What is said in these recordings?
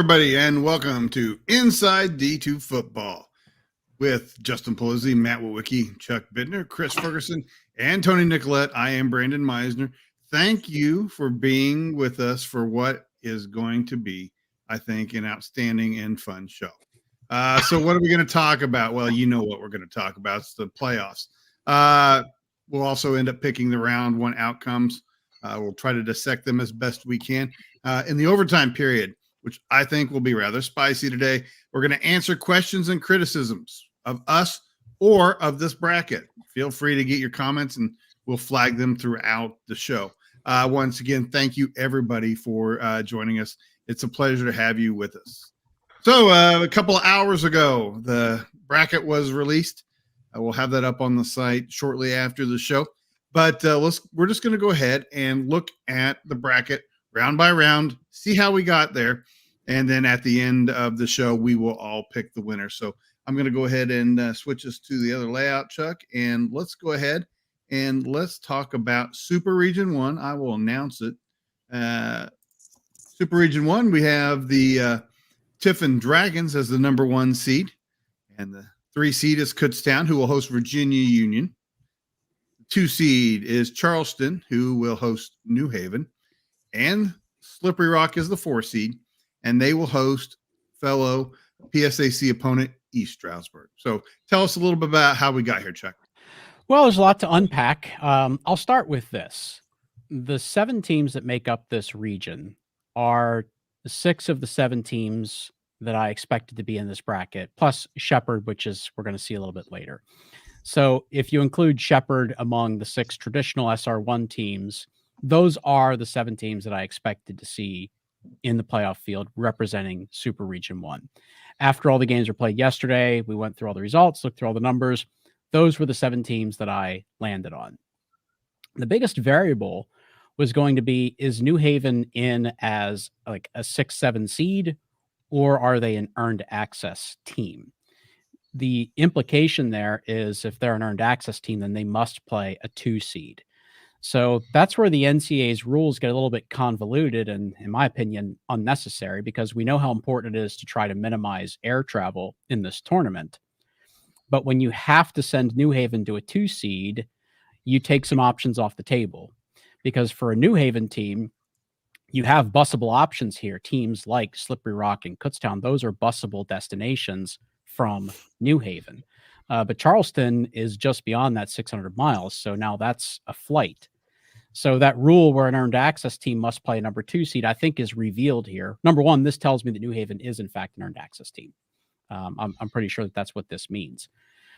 everybody, and welcome to Inside D2Football with Justin Polizzi, Matt Wawicki, Chuck Bittner, Chris Ferguson, and Tony Nicolette. I am Brandon Meisner. Thank you for being with us for what is going to be, I think, an outstanding and fun show. So what are we going to talk about? Well, you know what we're going to talk about. It's the playoffs. We'll also end up picking the round one outcomes. We'll try to dissect them as best we can. In the overtime period, which I think will be rather spicy today, we're going to answer questions and criticisms of us or of this bracket. Feel free to get your comments and we'll flag them throughout the show. Once again, thank you everybody for joining us. It's a pleasure to have you with us. So a couple of hours ago, the bracket was released. We'll have that up on the site shortly after the show. But we're just going to go ahead and look at the bracket round by round, see how we got there. And then at the end of the show, we will all pick the winner. So I'm going to go ahead and switch us to the other layout, Chuck. And let's go ahead and let's talk about Super Region 1. I will announce it. Super Region 1, we have the Tiffin Dragons as the number 1 seed. And the 3 seed is Kutztown, who will host Virginia Union. 2 seed is Charleston, who will host New Haven. And Slippery Rock is the 4 seed, and they will host fellow PSAC opponent East Stroudsburg. So tell us a little bit about how we got here, Chuck. Well, there's a lot to unpack. I'll start with this. The 7 teams that make up this region are 6 of the 7 teams that I expected to be in this bracket, plus Shepherd, which is we're going to see a little bit later. So if you include Shepherd among the 6 traditional SR1 teams, those are the 7 teams that I expected to see in the playoff field representing Super Region 1. After all the games were played yesterday, we went through all the results, looked through all the numbers. Those were the 7 teams that I landed on. The biggest variable was going to be, is New Haven in as like a 6-7 seed, or are they an earned access team? The implication there is if they're an earned access team, then they must play a 2 seed. So that's where the NCAA's rules get a little bit convoluted and, in my opinion, unnecessary, because we know how important it is to try to minimize air travel in this tournament. But when you have to send New Haven to a 2 seed, you take some options off the table, because for a New Haven team, you have busable options here. Teams like Slippery Rock and Kutztown, those are busable destinations from New Haven. But Charleston is just beyond that 600 miles. So now that's a flight. So that rule where an earned access team must play a number 2 seed, I think, is revealed here. Number one, this tells me that New Haven is, in fact, an earned access team. I'm pretty sure that that's what this means.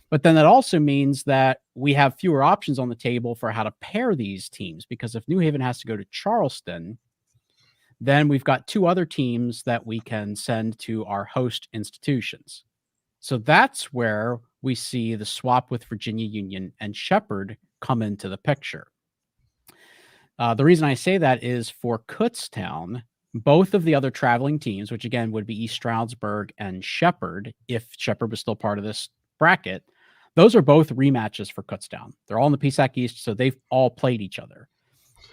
But then that also means that we have fewer options on the table for how to pair these teams, because if New Haven has to go to Charleston, then we've got 2 other teams that we can send to our host institutions. So that's where we see the swap with Virginia Union and Shepherd come into the picture. The reason I say that is for Kutztown, both of the other traveling teams, which again would be East Stroudsburg and Shepherd, if Shepherd was still part of this bracket, those are both rematches for Kutztown. They're all in the PSAC East, so they've all played each other.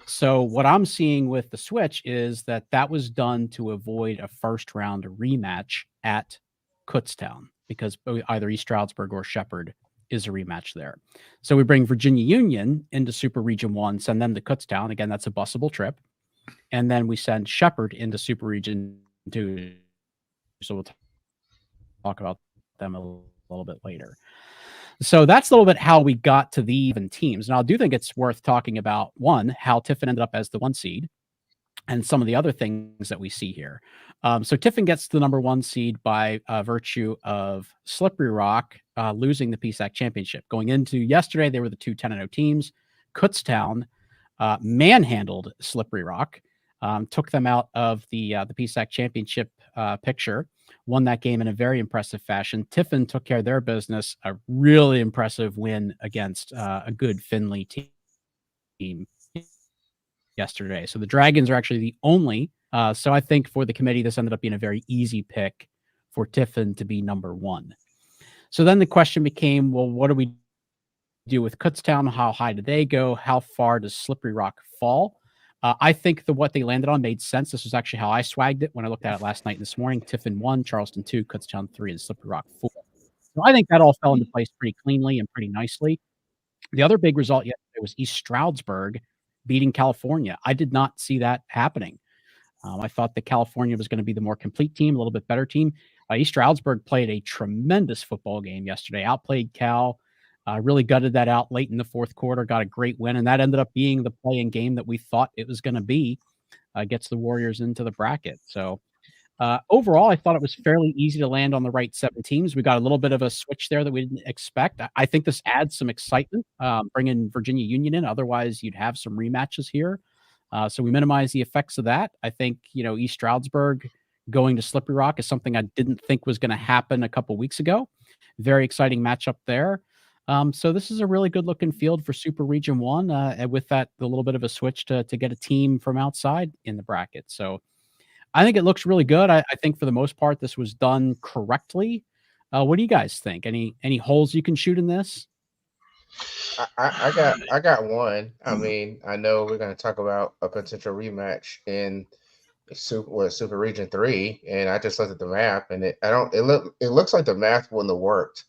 So what I'm seeing with the switch is that was done to avoid a first round rematch at Kutztown, because either East Stroudsburg or Shepherd is a rematch there. So we bring Virginia Union into Super Region 1, send them to Kutztown. Again, that's a busable trip. And then we send Shepherd into Super Region 2. So we'll talk about them a little bit later. So that's a little bit how we got to the even teams. Now, I do think it's worth talking about, one, how Tiffin ended up as the 1 seed, and some of the other things that we see here. So Tiffin gets the number 1 seed by virtue of Slippery Rock losing the PSAC championship. Going into yesterday, they were the 2 10-0 teams. Kutztown manhandled Slippery Rock, took them out of the PSAC championship picture, won that game in a very impressive fashion. Tiffin took care of their business, a really impressive win against a good Findlay team yesterday. So the Dragons are actually the only. So I think for the committee, this ended up being a very easy pick for Tiffin to be number 1. So then the question became, well, what do we do with Kutztown? How high do they go? How far does Slippery Rock fall? I think what they landed on made sense. This was actually how I swagged it when I looked at it last night and this morning. Tiffin 1, Charleston 2, Kutztown 3, and Slippery Rock 4. So I think that all fell into place pretty cleanly and pretty nicely. The other big result yesterday was East Stroudsburg beating California. I did not see that happening. I thought that California was going to be the more complete team, a little bit better team. East Stroudsburg played a tremendous football game yesterday, outplayed Cal, really gutted that out late in the fourth quarter, got a great win, and that ended up being the play-in game that we thought it was going to be, gets the Warriors into the bracket. So overall, I thought it was fairly easy to land on the right 7 teams. We got a little bit of a switch there that we didn't expect. I think this adds some excitement, bringing Virginia Union in. Otherwise, you'd have some rematches here. So we minimize the effects of that. I think, East Stroudsburg going to Slippery Rock is something I didn't think was going to happen a couple weeks ago. Very exciting matchup there. So this is a really good looking field for Super Region 1, and with that, the little bit of a switch to get a team from outside in the bracket. So I think it looks really good. I think for the most part, this was done correctly. What do you guys think? Any holes you can shoot in this? I got one. I mean, I know we're going to talk about a potential rematch in Super Region 3, and I just looked at the map, and it looks like the math wouldn't have worked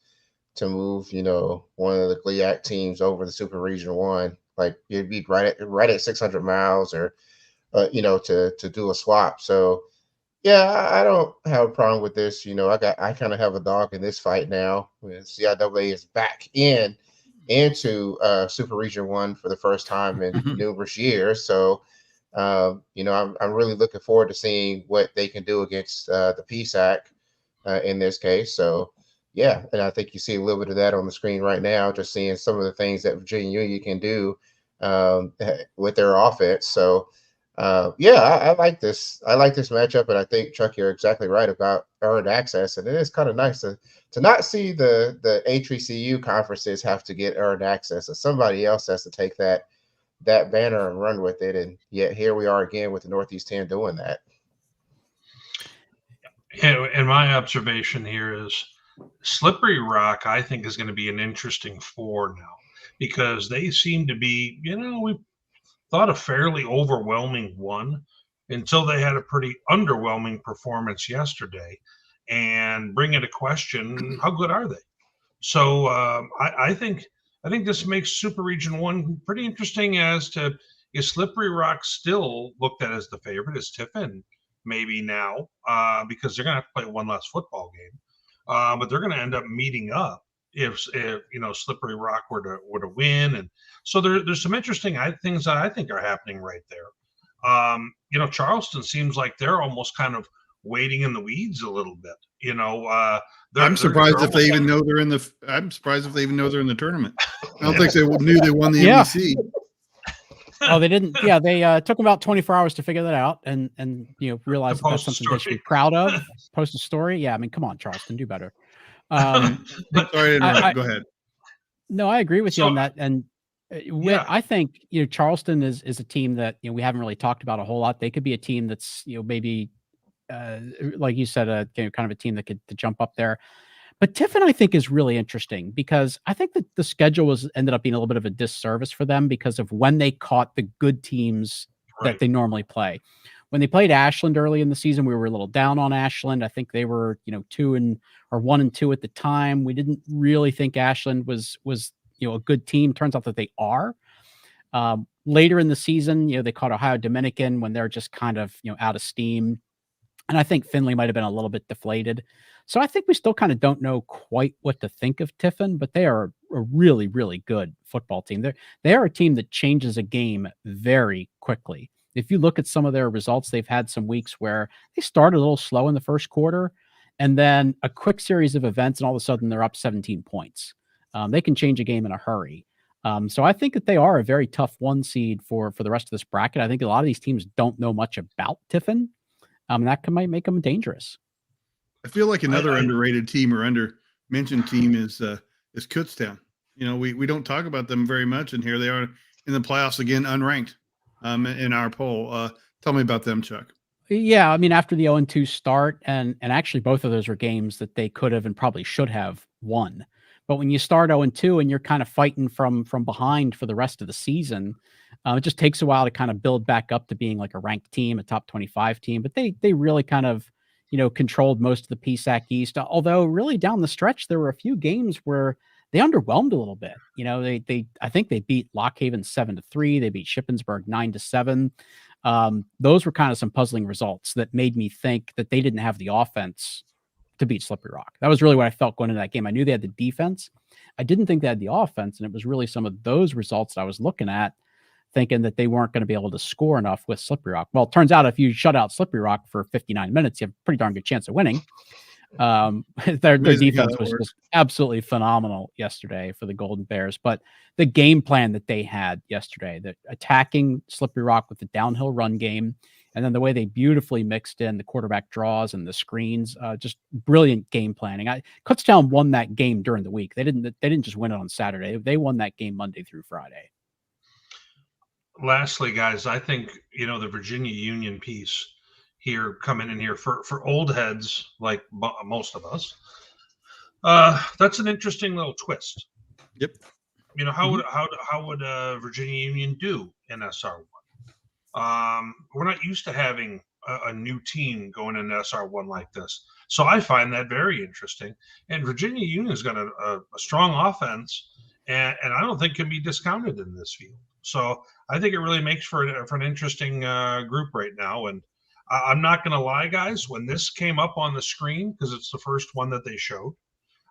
to move one of the GLIAC teams over the Super Region 1. Like you'd be right at 600 miles, or to do a swap. So yeah, I don't have a problem with this. I kind of have a dog in this fight now. CIAA is back into Super Region 1 for the first time in numerous years. So, I'm really looking forward to seeing what they can do against the PSAC in this case. So, yeah, and I think you see a little bit of that on the screen right now, just seeing some of the things that Virginia Union can do with their offense. So, I like this. I like this matchup, and I think Chuck, you're exactly right about earned access. And it is kind of nice to not see the HBCU conferences have to get earned access, and somebody else has to take that banner and run with it. And yet here we are again with the Northeast 10 doing that. And my observation here is Slippery Rock, I think, is going to be an interesting 4 now, because they seem to be, we thought a fairly overwhelming 1 until they had a pretty underwhelming performance yesterday, and bring into question how good are they. So I think this makes Super Region 1 pretty interesting as to, is Slippery Rock still looked at as the favorite? Is Tiffin maybe now, because they're going to have to play one less football game, but they're going to end up meeting up if Slippery Rock were to win. And so there's some interesting things that I think are happening right there. Charleston seems like they're almost kind of waiting in the weeds a little bit. I'm surprised if they even know they're in the. I'm surprised if they even know they're in the tournament. I don't think they knew they won the NBC. Oh, they didn't. Yeah, they took them about 24 hours to figure that out, and realize that's something they should be proud of. Post a story. Yeah, I mean, come on, Charleston, do better. Sorry to interrupt. Go ahead. No, I agree with you on that. And I think Charleston is a team that we haven't really talked about a whole lot. They could be a team that's maybe like you said, kind of a team that could jump up there. But Tiffin, I think, is really interesting because I think that the schedule ended up being a little bit of a disservice for them because of when they caught the good teams that they normally play. When they played Ashland early in the season, we were a little down on Ashland. I think they were 1-2 at the time. We didn't really think Ashland was a good team. Turns out that they are. Later in the season, they caught Ohio Dominican when they're just kind of out of steam. And I think Finley might have been a little bit deflated. So I think we still kind of don't know quite what to think of Tiffin, but they are a really, really good football team. They are a team that changes a game very quickly. If you look at some of their results, they've had some weeks where they started a little slow in the first quarter, and then a quick series of events, and all of a sudden they're up 17 points. They can change a game in a hurry. So I think that they are a very tough 1 seed for the rest of this bracket. I think a lot of these teams don't know much about Tiffin. That might make them dangerous. I feel like another underrated team or under-mentioned team is Kutztown. We don't talk about them very much, and here they are in the playoffs again, unranked in our poll. Tell me about them, Chuck. Yeah, I mean, after the 0-2 start, and actually both of those were games that they could have and probably should have won. But when you start 0-2 and you're kind of fighting from behind for the rest of the season, It just takes a while to kind of build back up to being like a ranked team, a top 25 team, but they really kind of, controlled most of the PSAC East. Although really down the stretch, there were a few games where they underwhelmed a little bit. I think they beat Lock Haven 7-3. They beat Shippensburg 9-7. Those were kind of some puzzling results that made me think that they didn't have the offense to beat Slippery Rock. That was really what I felt going into that game. I knew they had the defense. I didn't think they had the offense, and it was really some of those results that I was looking at, thinking that they weren't going to be able to score enough with Slippery Rock. Well, it turns out if you shut out Slippery Rock for 59 minutes, you have a pretty darn good chance of winning. Their defense was just absolutely phenomenal yesterday for the Golden Bears. But the game plan that they had yesterday, that attacking Slippery Rock with the downhill run game, and then the way they beautifully mixed in the quarterback draws and the screens, just brilliant game planning. Kutztown won that game during the week. They didn't just win it on Saturday. They won that game Monday through Friday. Lastly, guys, I think, the Virginia Union piece here coming in here for old heads like most of us, that's an interesting little twist. Yep. How would Virginia Union do in SR1? We're not used to having a new team going into SR1 like this, so I find that very interesting. And Virginia Union's got a strong offense, and I don't think can be discounted in this field. So I think it really makes for an interesting group right now. And I'm not going to lie, guys, when this came up on the screen, because it's the first one that they showed,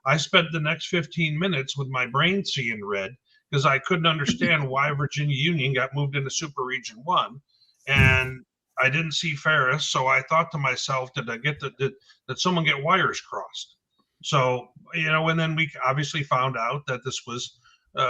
I spent the next 15 minutes with my brain seeing red because I couldn't understand why Virginia Union got moved into Super Region 1. And I didn't see Ferris, so I thought to myself, did someone get wires crossed? So, and then we obviously found out that this was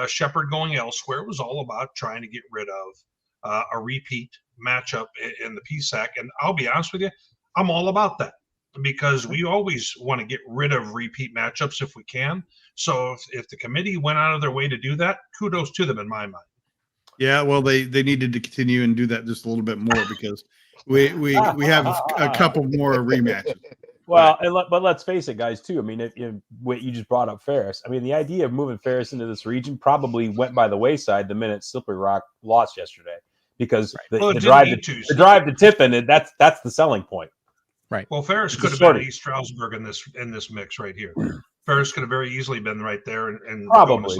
Shepherd going elsewhere. It was all about trying to get rid of a repeat matchup in the PSAC. And I'll be honest with you, I'm all about that because we always want to get rid of repeat matchups if we can. So if the committee went out of their way to do that, kudos to them in my mind. Yeah, well, they needed to continue and do that just a little bit more because we have a couple more rematches. Well, but let's face it, guys, too. I mean, if you just brought up Ferris. I mean, the idea of moving Ferris into this region probably went by the wayside the minute Slippery Rock lost yesterday because the drive to Tiffin, that's the selling point. Right. Well, Ferris could have been East Stroudsburg in this mix right here. Ferris could have very easily been right there and probably,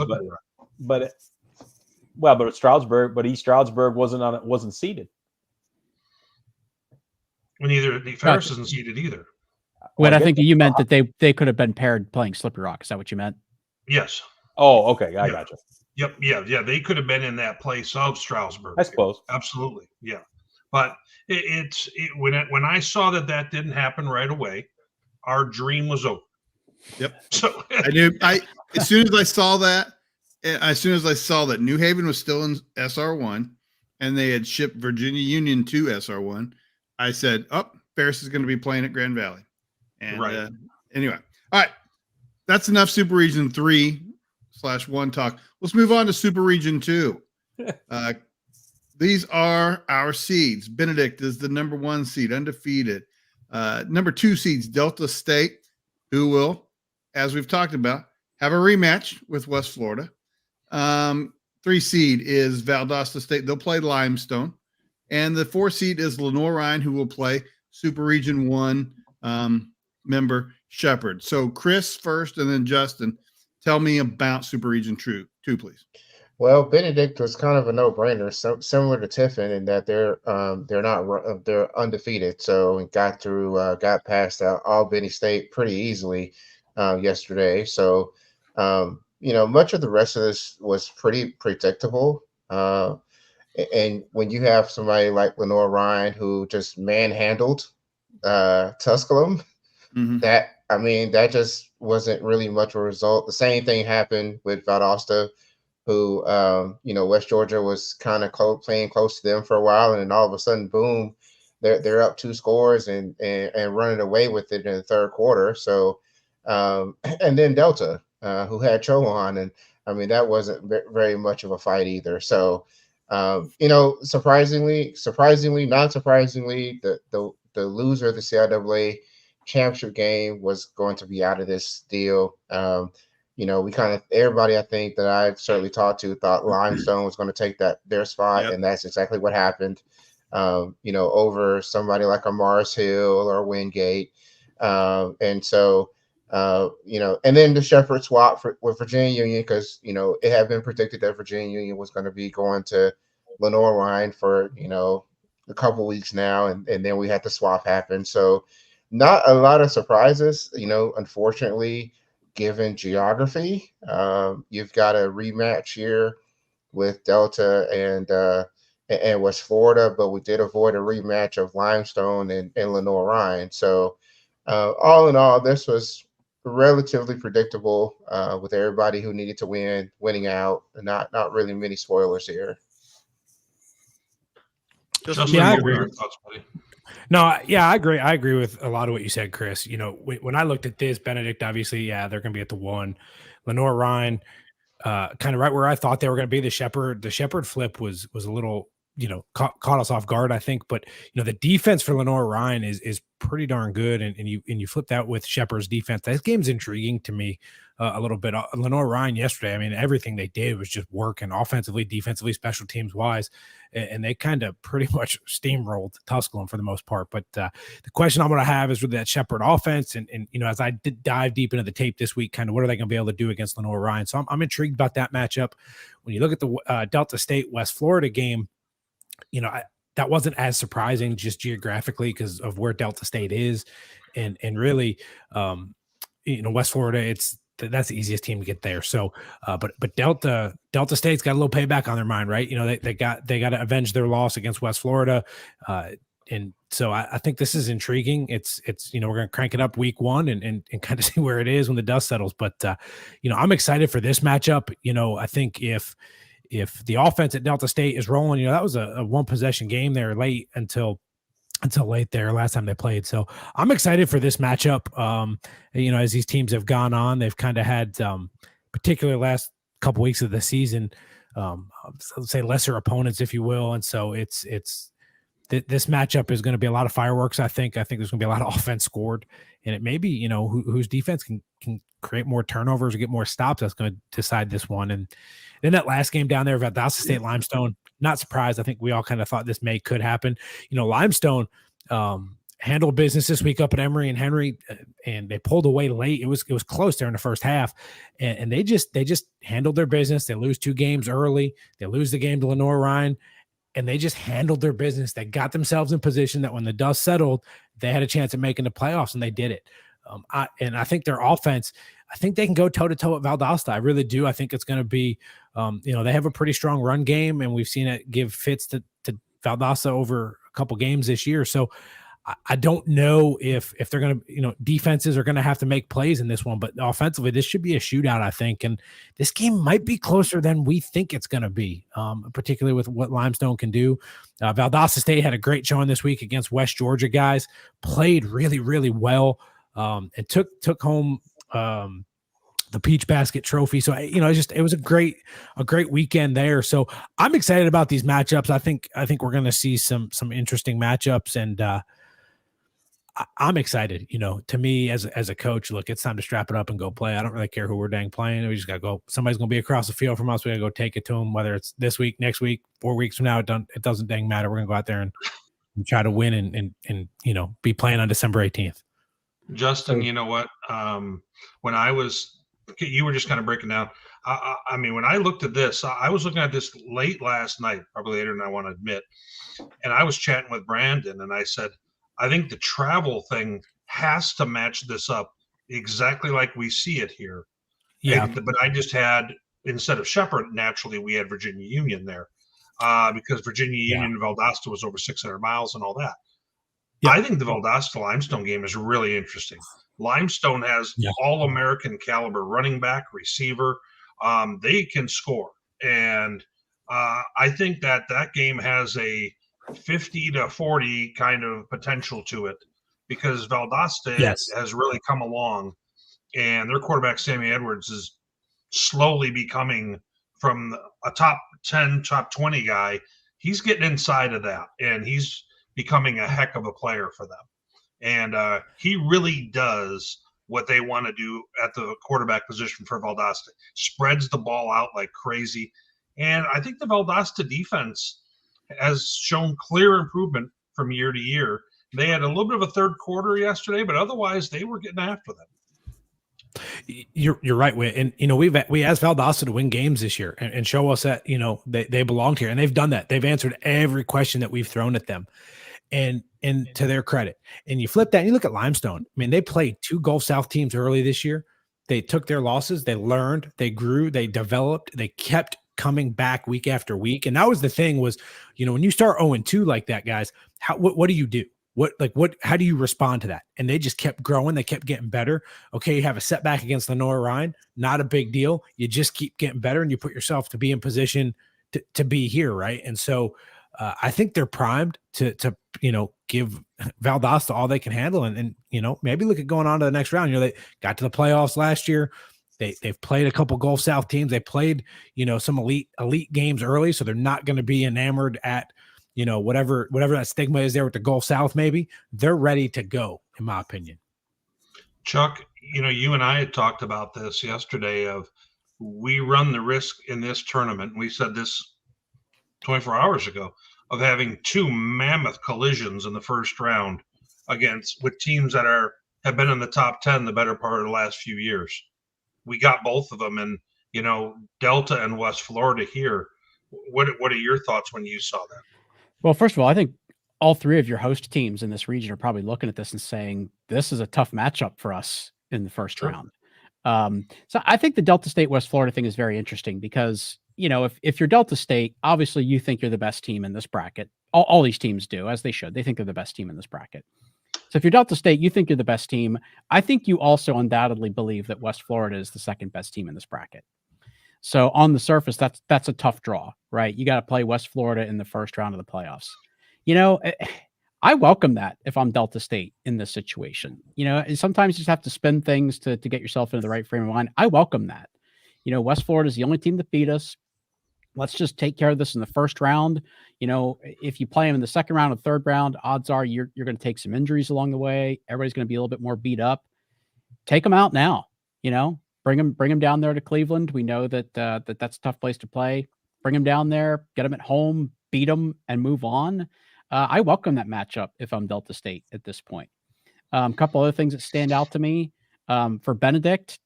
but East Stroudsburg wasn't seeded. Well, Ferris isn't seeded either. Wait, I think you meant that they could have been paired playing Slippery Rock. Is that what you meant? Yes. Oh, okay. I got you. Yep. Yeah. They could have been in that place of Stroudsburg. I suppose. Absolutely. Yeah. But when I saw that didn't happen right away, our dream was over. Yep. So I knew. As soon as I saw that New Haven was still in SR1 and they had shipped Virginia Union to SR1, I said, Ferris is going to be playing at Grand Valley. And right. Anyway, all right, that's enough Super Region 3/1 talk. Let's move on to Super Region 2. These are our seeds. Benedict is the number 1 seed, undefeated. Number 2 seeds, Delta State, who will, as we've talked about, have a rematch with West Florida. 3 seed is Valdosta State. They'll play Limestone. And the 4 seed is Lenore Ryan, who will play Super Region 1 member Shepherd. So Chris first and then Justin, tell me about Super Region 2, please. Well, Benedict was kind of a no-brainer, similar to Tiffin in that they're undefeated. So got past Albany State pretty easily yesterday. So much of the rest of this was pretty predictable. And when you have somebody like Lenore Ryan who just manhandled Tusculum, that just wasn't really much of a result. The same thing happened with Valdosta, who West Georgia was kind of playing close to them for a while, and then all of a sudden, boom, they're up 2 scores and running away with it in the third quarter. So and then Delta, who had Chowan, and I mean that wasn't very much of a fight either. So surprisingly, not surprisingly, the loser of the CIAA championship game was going to be out of this deal. we kind of everybody I think that I've certainly talked to thought Limestone was going to take their spot, Yep. and that's exactly what happened. Over somebody like a Mars Hill or Wingate, and so and then the Shepherd swap with Virginia Union because it had been predicted that Virginia Union was going to be going to Lenore Ryan for a couple weeks now, and then we had the swap happen. So not a lot of surprises, unfortunately, given geography. You've got a rematch here with Delta and West Florida, but we did avoid a rematch of Limestone and Lenore Ryan. So all in all, this was relatively predictable with everybody who needed to winning out. Not really many spoilers here. Justin, Yeah, I what were agree. your thoughts, buddy? No, yeah, I agree. I agree with a lot of what you said, Chris. When I looked at this, Benedict, obviously, yeah, they're going to be at the 1. Lenore Ryan, kind of right where I thought they were going to be. The Shepherd flip was a little, caught us off guard, I think. But the defense for Lenore Ryan is pretty darn good, and you flip that with Shepherd's defense. That game's intriguing to me a little bit. Lenore Ryan yesterday, I mean, everything they did was just working offensively, defensively, special teams wise, and they kind of pretty much steamrolled Tusculum for the most part. But the question I'm going to have is with that Shepherd offense, and as I did dive deep into the tape this week, kind of what are they going to be able to do against Lenore Ryan? So I'm intrigued about that matchup. When you look at the Delta State West Florida game, that wasn't as surprising just geographically because of where Delta State is, and really, West Florida, that's the easiest team to get there. So, but Delta State's got a little payback on their mind, right? They got to avenge their loss against West Florida, and so I think this is intriguing. It's we're going to crank it up week 1 and kind of see where it is when the dust settles. But I'm excited for this matchup. I think if the offense at Delta State is rolling, that was a 1 possession game there late until late there last time they played. So I'm excited for this matchup. As these teams have gone on, they've kind of had, particularly last couple weeks of the season, let's say lesser opponents, if you will. And so this matchup is going to be a lot of fireworks. I think there's going to be a lot of offense scored, and it may be, whose defense can create more turnovers or get more stops. That's going to decide this one. And then that last game down there, Valdosta State Limestone, not surprised. I think we all kind of thought this could happen. Limestone handled business this week up at Emory and Henry, and they pulled away late. It was close there in the first half, and they just handled their business. They lose 2 games early. They lose the game to Lenore Ryan, and they just handled their business. They got themselves in position that when the dust settled, they had a chance at making the playoffs, and they did it. I think their offense, I think they can go toe-to-toe at Valdosta. I really do. I think it's going to be, they have a pretty strong run game, and we've seen it give fits to Valdosta over a couple games this year. So I don't know if they're going to, defenses are going to have to make plays in this one, but offensively, this should be a shootout, I think. And this game might be closer than we think it's going to be, particularly with what Limestone can do. Valdosta State had a great showing this week against West Georgia guys, played really, really well. And took home the Peach Basket Trophy. So it was a great weekend there. So I'm excited about these matchups. I think we're going to see some interesting matchups, and I'm excited. To me as a coach, look, it's time to strap it up and go play. I don't really care who we're dang playing. We just got to go. Somebody's going to be across the field from us. We got to go take it to them. Whether it's this week, next week, 4 weeks from now, it doesn't dang matter. We're going to go out there and try to win and be playing on December 18th. Justin, you know what? When you were just kind of breaking down. I mean, when I looked at this, I was looking at this late last night, probably later than I want to admit. And I was chatting with Brandon, and I said, I think the travel thing has to match this up exactly like we see it here. Yeah. But I just had, instead of Shepherd, naturally, we had Virginia Union there because Virginia Union and Valdosta was over 600 miles and all that. Yeah. I think the Valdosta Limestone game is really interesting. Limestone has all-American caliber running back, receiver. They can score. And I think that game has a 50-40 kind of potential to it because Valdosta has really come along, and their quarterback, Sammy Edwards, is slowly becoming from a top 10, top 20 guy. He's getting inside of that, and he's becoming a heck of a player for them. And he really does what they want to do at the quarterback position for Valdosta. Spreads the ball out like crazy. And I think the Valdosta defense has shown clear improvement from year to year. They had a little bit of a third quarter yesterday, but otherwise they were getting after them. You're right, Whit. And we asked Valdosta to win games this year and show us that they belonged here, and they've done that. They've answered every question that we've thrown at them, and to their credit. And you flip that and you look at Limestone. I mean, they played 2 Gulf South teams early this year. They took their losses, they learned, they grew, they developed, they kept coming back week after week. And that was the thing was, when you start 0-2 like that, guys, what do you do? How do you respond to that? And they just kept growing. They kept getting better. Okay. You have a setback against Lenore Ryan, not a big deal. You just keep getting better and you put yourself to be in position to be here. Right. And so I think they're primed to give Valdosta all they can handle. And maybe look at going on to the next round. They got to the playoffs last year. They've played a couple Gulf South teams. They played, some elite games early. So they're not going to be enamored at, whatever that stigma is there with the Gulf South, maybe they're ready to go, in my opinion. Chuck, you and I had talked about this yesterday of we run the risk in this tournament. We said this 24 hours ago of having 2 mammoth collisions in the first round with teams that have been in the top 10 the better part of the last few years. We got both of them, and Delta and West Florida here. What are your thoughts when you saw that? Well, first of all, I think all 3 of your host teams in this region are probably looking at this and saying, this is a tough matchup for us in the first round. So I think the Delta State West Florida thing is very interesting because, if you're Delta State, obviously you think you're the best team in this bracket. All these teams do, as they should. They think they're the best team in this bracket. So if you're Delta State, you think you're the best team. I think you also undoubtedly believe that West Florida is the second best team in this bracket. So on the surface, that's a tough draw, right? You got to play West Florida in the first round of the playoffs. I welcome that if I'm Delta State in this situation. Sometimes you just have to spin things to get yourself into the right frame of mind. I welcome that. West Florida is the only team that beat us. Let's just take care of this in the first round. If you play them in the second round or third round, odds are you're going to take some injuries along the way. Everybody's going to be a little bit more beat up. Take them out now. Bring them down there to Cleveland. We know that that's a tough place to play. Bring them down there, get them at home, beat them, and move on. I welcome that matchup if I'm Delta State at this point. A couple other things that stand out to me for Benedict.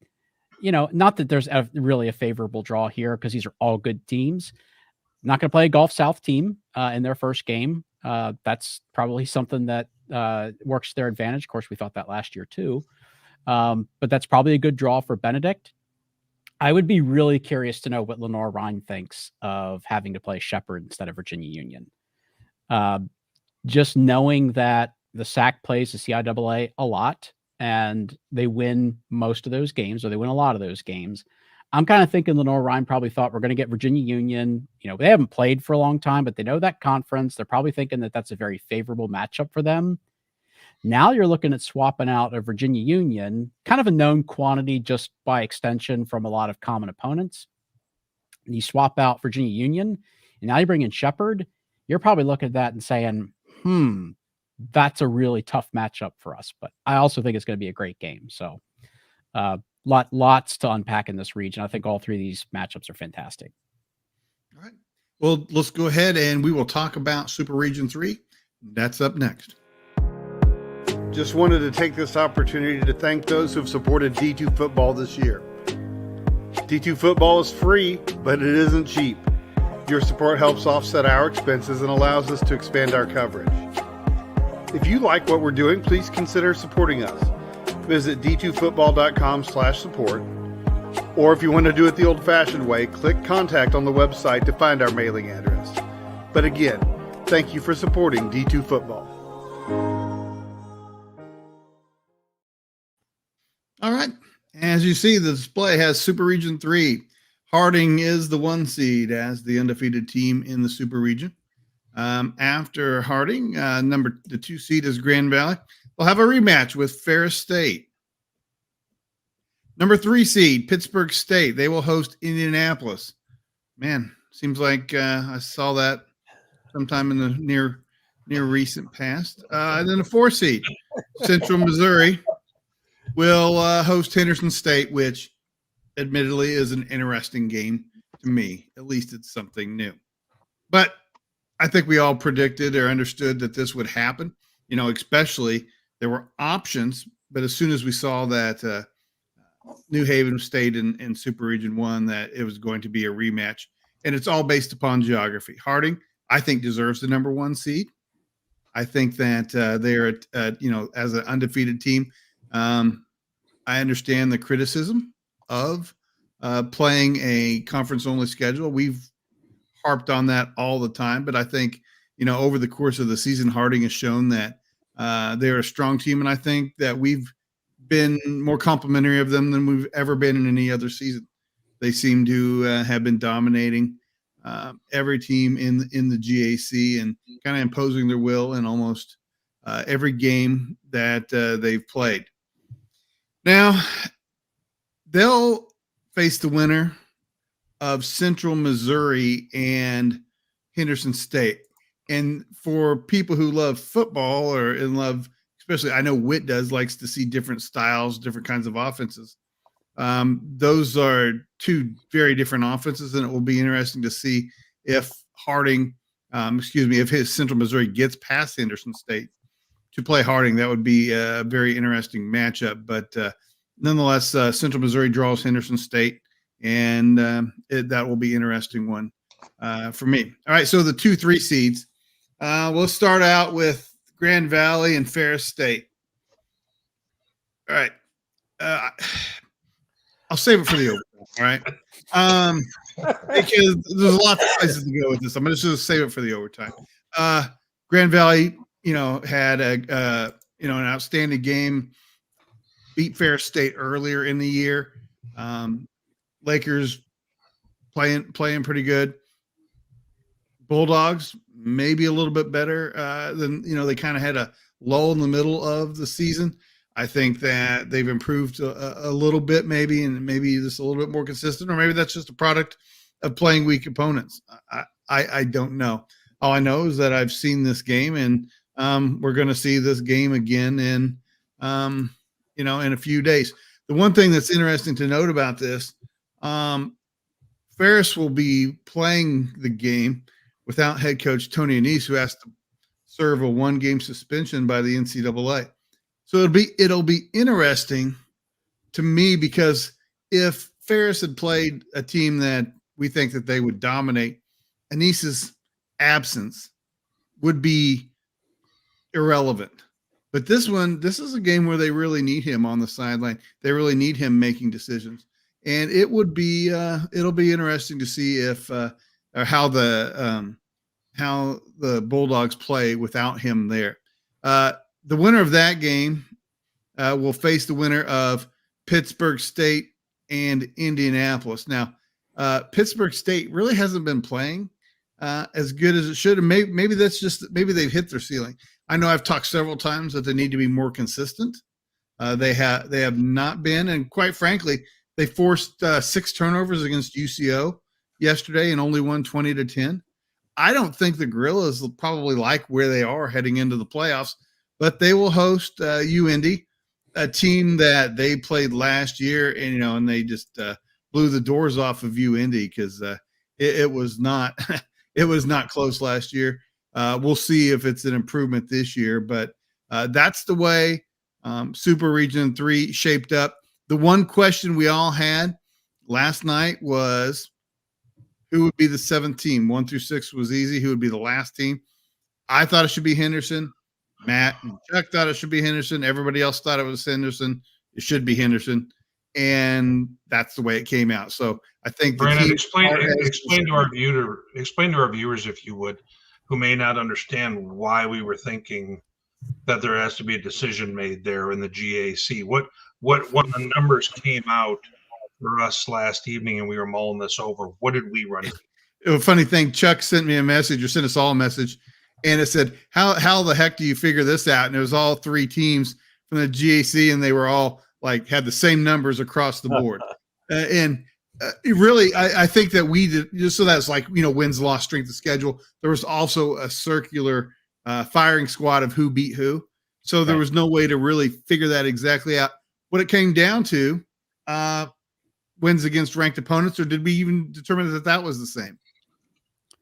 Not that there's really a favorable draw here because these are all good teams. Not going to play a Gulf South team in their first game. That's probably something that works to their advantage. Of course, we thought that last year too. But that's probably a good draw for Benedict. I would be really curious to know what Lenore Ryan thinks of having to play Shepherd instead of Virginia Union. Just knowing that the SAC plays the CIAA a lot and they win most of those games, or they win a lot of those games. I'm kind of thinking Lenore Ryan probably thought we're going to get Virginia Union. They haven't played for a long time, but they know that conference. They're probably thinking that that's a very favorable matchup for them. Now you're looking at swapping out a Virginia Union, kind of a known quantity just by extension from a lot of common opponents. And you swap out Virginia Union, and now you bring in Shepherd. You're probably looking at that and saying, that's a really tough matchup for us. But I also think it's going to be a great game. So lots to unpack in this region. I think all 3 of these matchups are fantastic. All right. Well, let's go ahead and we will talk about Super Region 3. That's up next. Just wanted to take this opportunity to thank those who have supported D2Football this year. D2Football is free, but it isn't cheap. Your support helps offset our expenses and allows us to expand our coverage. If you like what we're doing, please consider supporting us. Visit d2football.com/support. Or if you want to do it the old-fashioned way, click contact on the website to find our mailing address. But again, thank you for supporting D2Football. All right. As you see, the display has Super Region 3. Harding is the 1 seed as the undefeated team in the Super Region. After Harding, the 2 seed is Grand Valley. They'll have a rematch with Ferris State. Number 3 seed, Pittsburgh State. They will host Indianapolis. Man, seems like I saw that sometime in the near recent past. And then the 4 seed, Central Missouri. will host Henderson State, which admittedly is an interesting game to me. At least it's something new. But I think we all predicted or understood that this would happen. Especially there were options, but as soon as we saw that New Haven State in Super Region 1, that it was going to be a rematch. And it's all based upon geography. Harding, I think, deserves the number 1 seed. I think that they're, as an undefeated team, I understand the criticism of playing a conference-only schedule. We've harped on that all the time, but I think, over the course of the season, Harding has shown that they're a strong team, and I think that we've been more complimentary of them than we've ever been in any other season. They seem to have been dominating every team in the GAC and kind of imposing their will in almost every game that they've played. Now, they'll face the winner of Central Missouri and Henderson State. And for people who love football or in love, especially I know Witt likes to see different styles, different kinds of offenses. Those are two very different offenses, and it will be interesting to see if Harding, if his Central Missouri gets past Henderson State to play Harding. That would be a very interesting matchup. But nonetheless, Central Missouri draws Henderson State, and that will be an interesting one for me. All right, so the 2-3 seeds. We'll start out with Grand Valley and Ferris State. All right. I'll save it for the overtime. All right. Because there's lots of places to go with this. I'm going to just save it for the overtime. Grand Valley, had an outstanding game, beat Ferris State earlier in the year. Lakers playing pretty good. Bulldogs maybe a little bit better than they kind of had a lull in the middle of the season. I think that they've improved a little bit, maybe, and maybe just a little bit more consistent, or maybe that's just a product of playing weak opponents. I don't know. All I know is that I've seen this game, and we're going to see this game again in a few days. The one thing that's interesting to note about this, Ferris will be playing the game without head coach Tony Anise, who has to serve a 1-game suspension by the NCAA. So it'll be interesting to me, because if Ferris had played a team that we think that they would dominate, Anise's absence would be irrelevant. But this is a game where they really need him on the sideline. They really need him making decisions, and it'll be interesting to see if or how the Bulldogs play without him there. The winner of that game will face the winner of Pittsburgh State and Indianapolis. Now, Pittsburgh State really hasn't been playing as good as it should, and maybe they've hit their ceiling. I know I've talked several times that they need to be more consistent. They have not been, and quite frankly, they forced 6 turnovers against UCO yesterday and only won 20-10. I don't think the Gorillas probably like where they are heading into the playoffs, but they will host UIndy, a team that they played last year, and they just blew the doors off of UIndy because it was not it was not close last year. We'll see if it's an improvement this year, but that's the way Super Region 3 shaped up. The one question we all had last night was, who would be the 7th team? 1 through 6 was easy. Who would be the last team? I thought it should be Henderson. Matt and Chuck thought it should be Henderson. Everybody else thought it was Henderson. It should be Henderson. And that's the way it came out. So I think Brandon, explain to our viewers, if you would, who may not understand why we were thinking that there has to be a decision made there in the GAC. What when the numbers came out for us last evening and we were mulling this over, what did we run into? A funny thing, Chuck sent me a message, or sent us all a message, and it said, how the heck do you figure this out? And it was all 3 teams from the GAC, and they were all had the same numbers across the board. Really, I think that we did, just so that's wins, loss, strength of schedule. There was also a circular firing squad of who beat who. So there was no way to really figure that exactly out. what it came down to wins against ranked opponents, or did we even determine that was the same?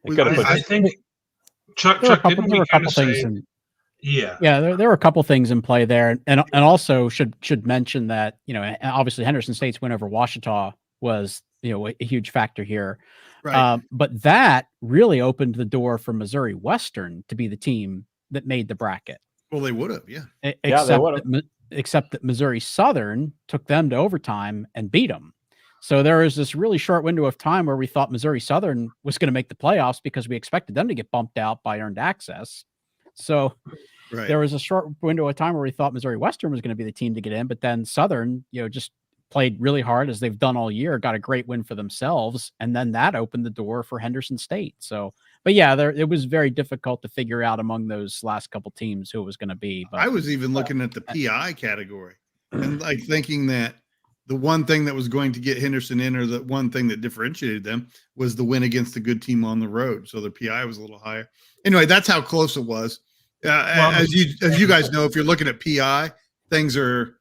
I think Chuck didn't we kind of say? Yeah, there were a couple things in play there, and also should mention that obviously Henderson State's win over Washita was a huge factor here, right? But that really opened the door for Missouri Western to be the team that made the bracket. Well, they would have, yeah. Except that Missouri Southern took them to overtime and beat them. So there was this really short window of time where we thought Missouri Southern was going to make the playoffs because we expected them to get bumped out by earned access. So there was a short window of time where we thought Missouri Western was going to be the team to get in, but then Southern, just played really hard as they've done all year, got a great win for themselves, and then that opened the door for Henderson State. So, but yeah, it was very difficult to figure out among those last couple teams who it was going to be. But I was even looking at the PI category and thinking that the one thing that was going to get Henderson in, or the one thing that differentiated them, was the win against a good team on the road. So their PI was a little higher. Anyway, that's how close it was. As you guys know, if you're looking at PI, things are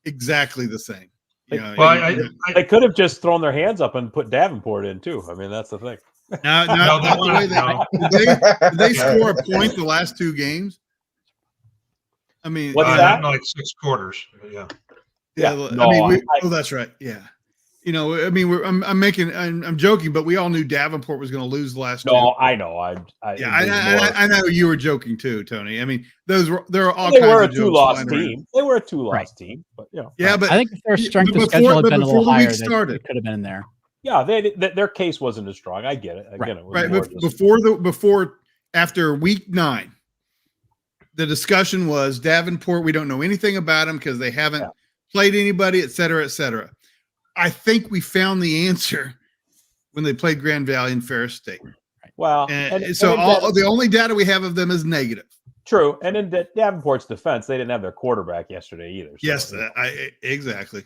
exactly the same. They could have just thrown their hands up and put Davenport in too. I mean, that's the thing. Did they score a point the last two games? I mean, what's that? Like 6 quarters. Yeah. That's right. Yeah. I mean, I'm joking, but we all knew Davenport was going to lose last year. No, I know. I know you were joking too, Tony. I mean, there are all they kinds were of a 2-loss team. They were a 2-loss team, but yeah, but I think if their strength of schedule had been a little higher, started, it could have been in there. Yeah, their case wasn't as strong. I get it. After week 9, the discussion was Davenport. We don't know anything about him because they haven't played anybody, et cetera, et cetera. I think we found the answer when they played Grand Valley and Ferris State. Well, the only data we have of them is negative. True, and in Davenport's defense, they didn't have their quarterback yesterday either. So, yes, exactly.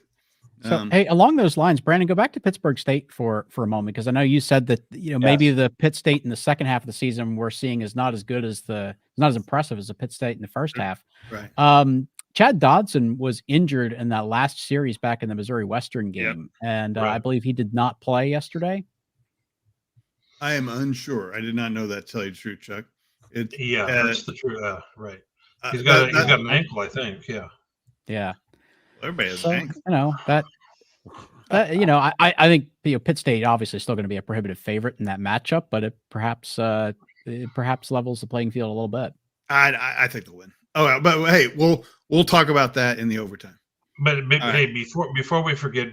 So, hey, along those lines, Brandon, go back to Pittsburgh State for a moment, because I know you said that maybe the Pitt State in the second half of the season we're seeing is not as good as not as impressive as the Pitt State in the first half. Right. Chad Dodson was injured in that last series back in the Missouri Western game, and I believe he did not play yesterday. I am unsure. I did not know that. To tell you the truth, Chuck. That's the truth. Right. He's got an ankle, I think. Yeah. Yeah. Everybody has an ankle. I think Pitt State obviously is still going to be a prohibitive favorite in that matchup, but it perhaps levels the playing field a little bit. I think they'll win. Oh, but hey, we'll talk about that in the overtime. But hey, before we forget,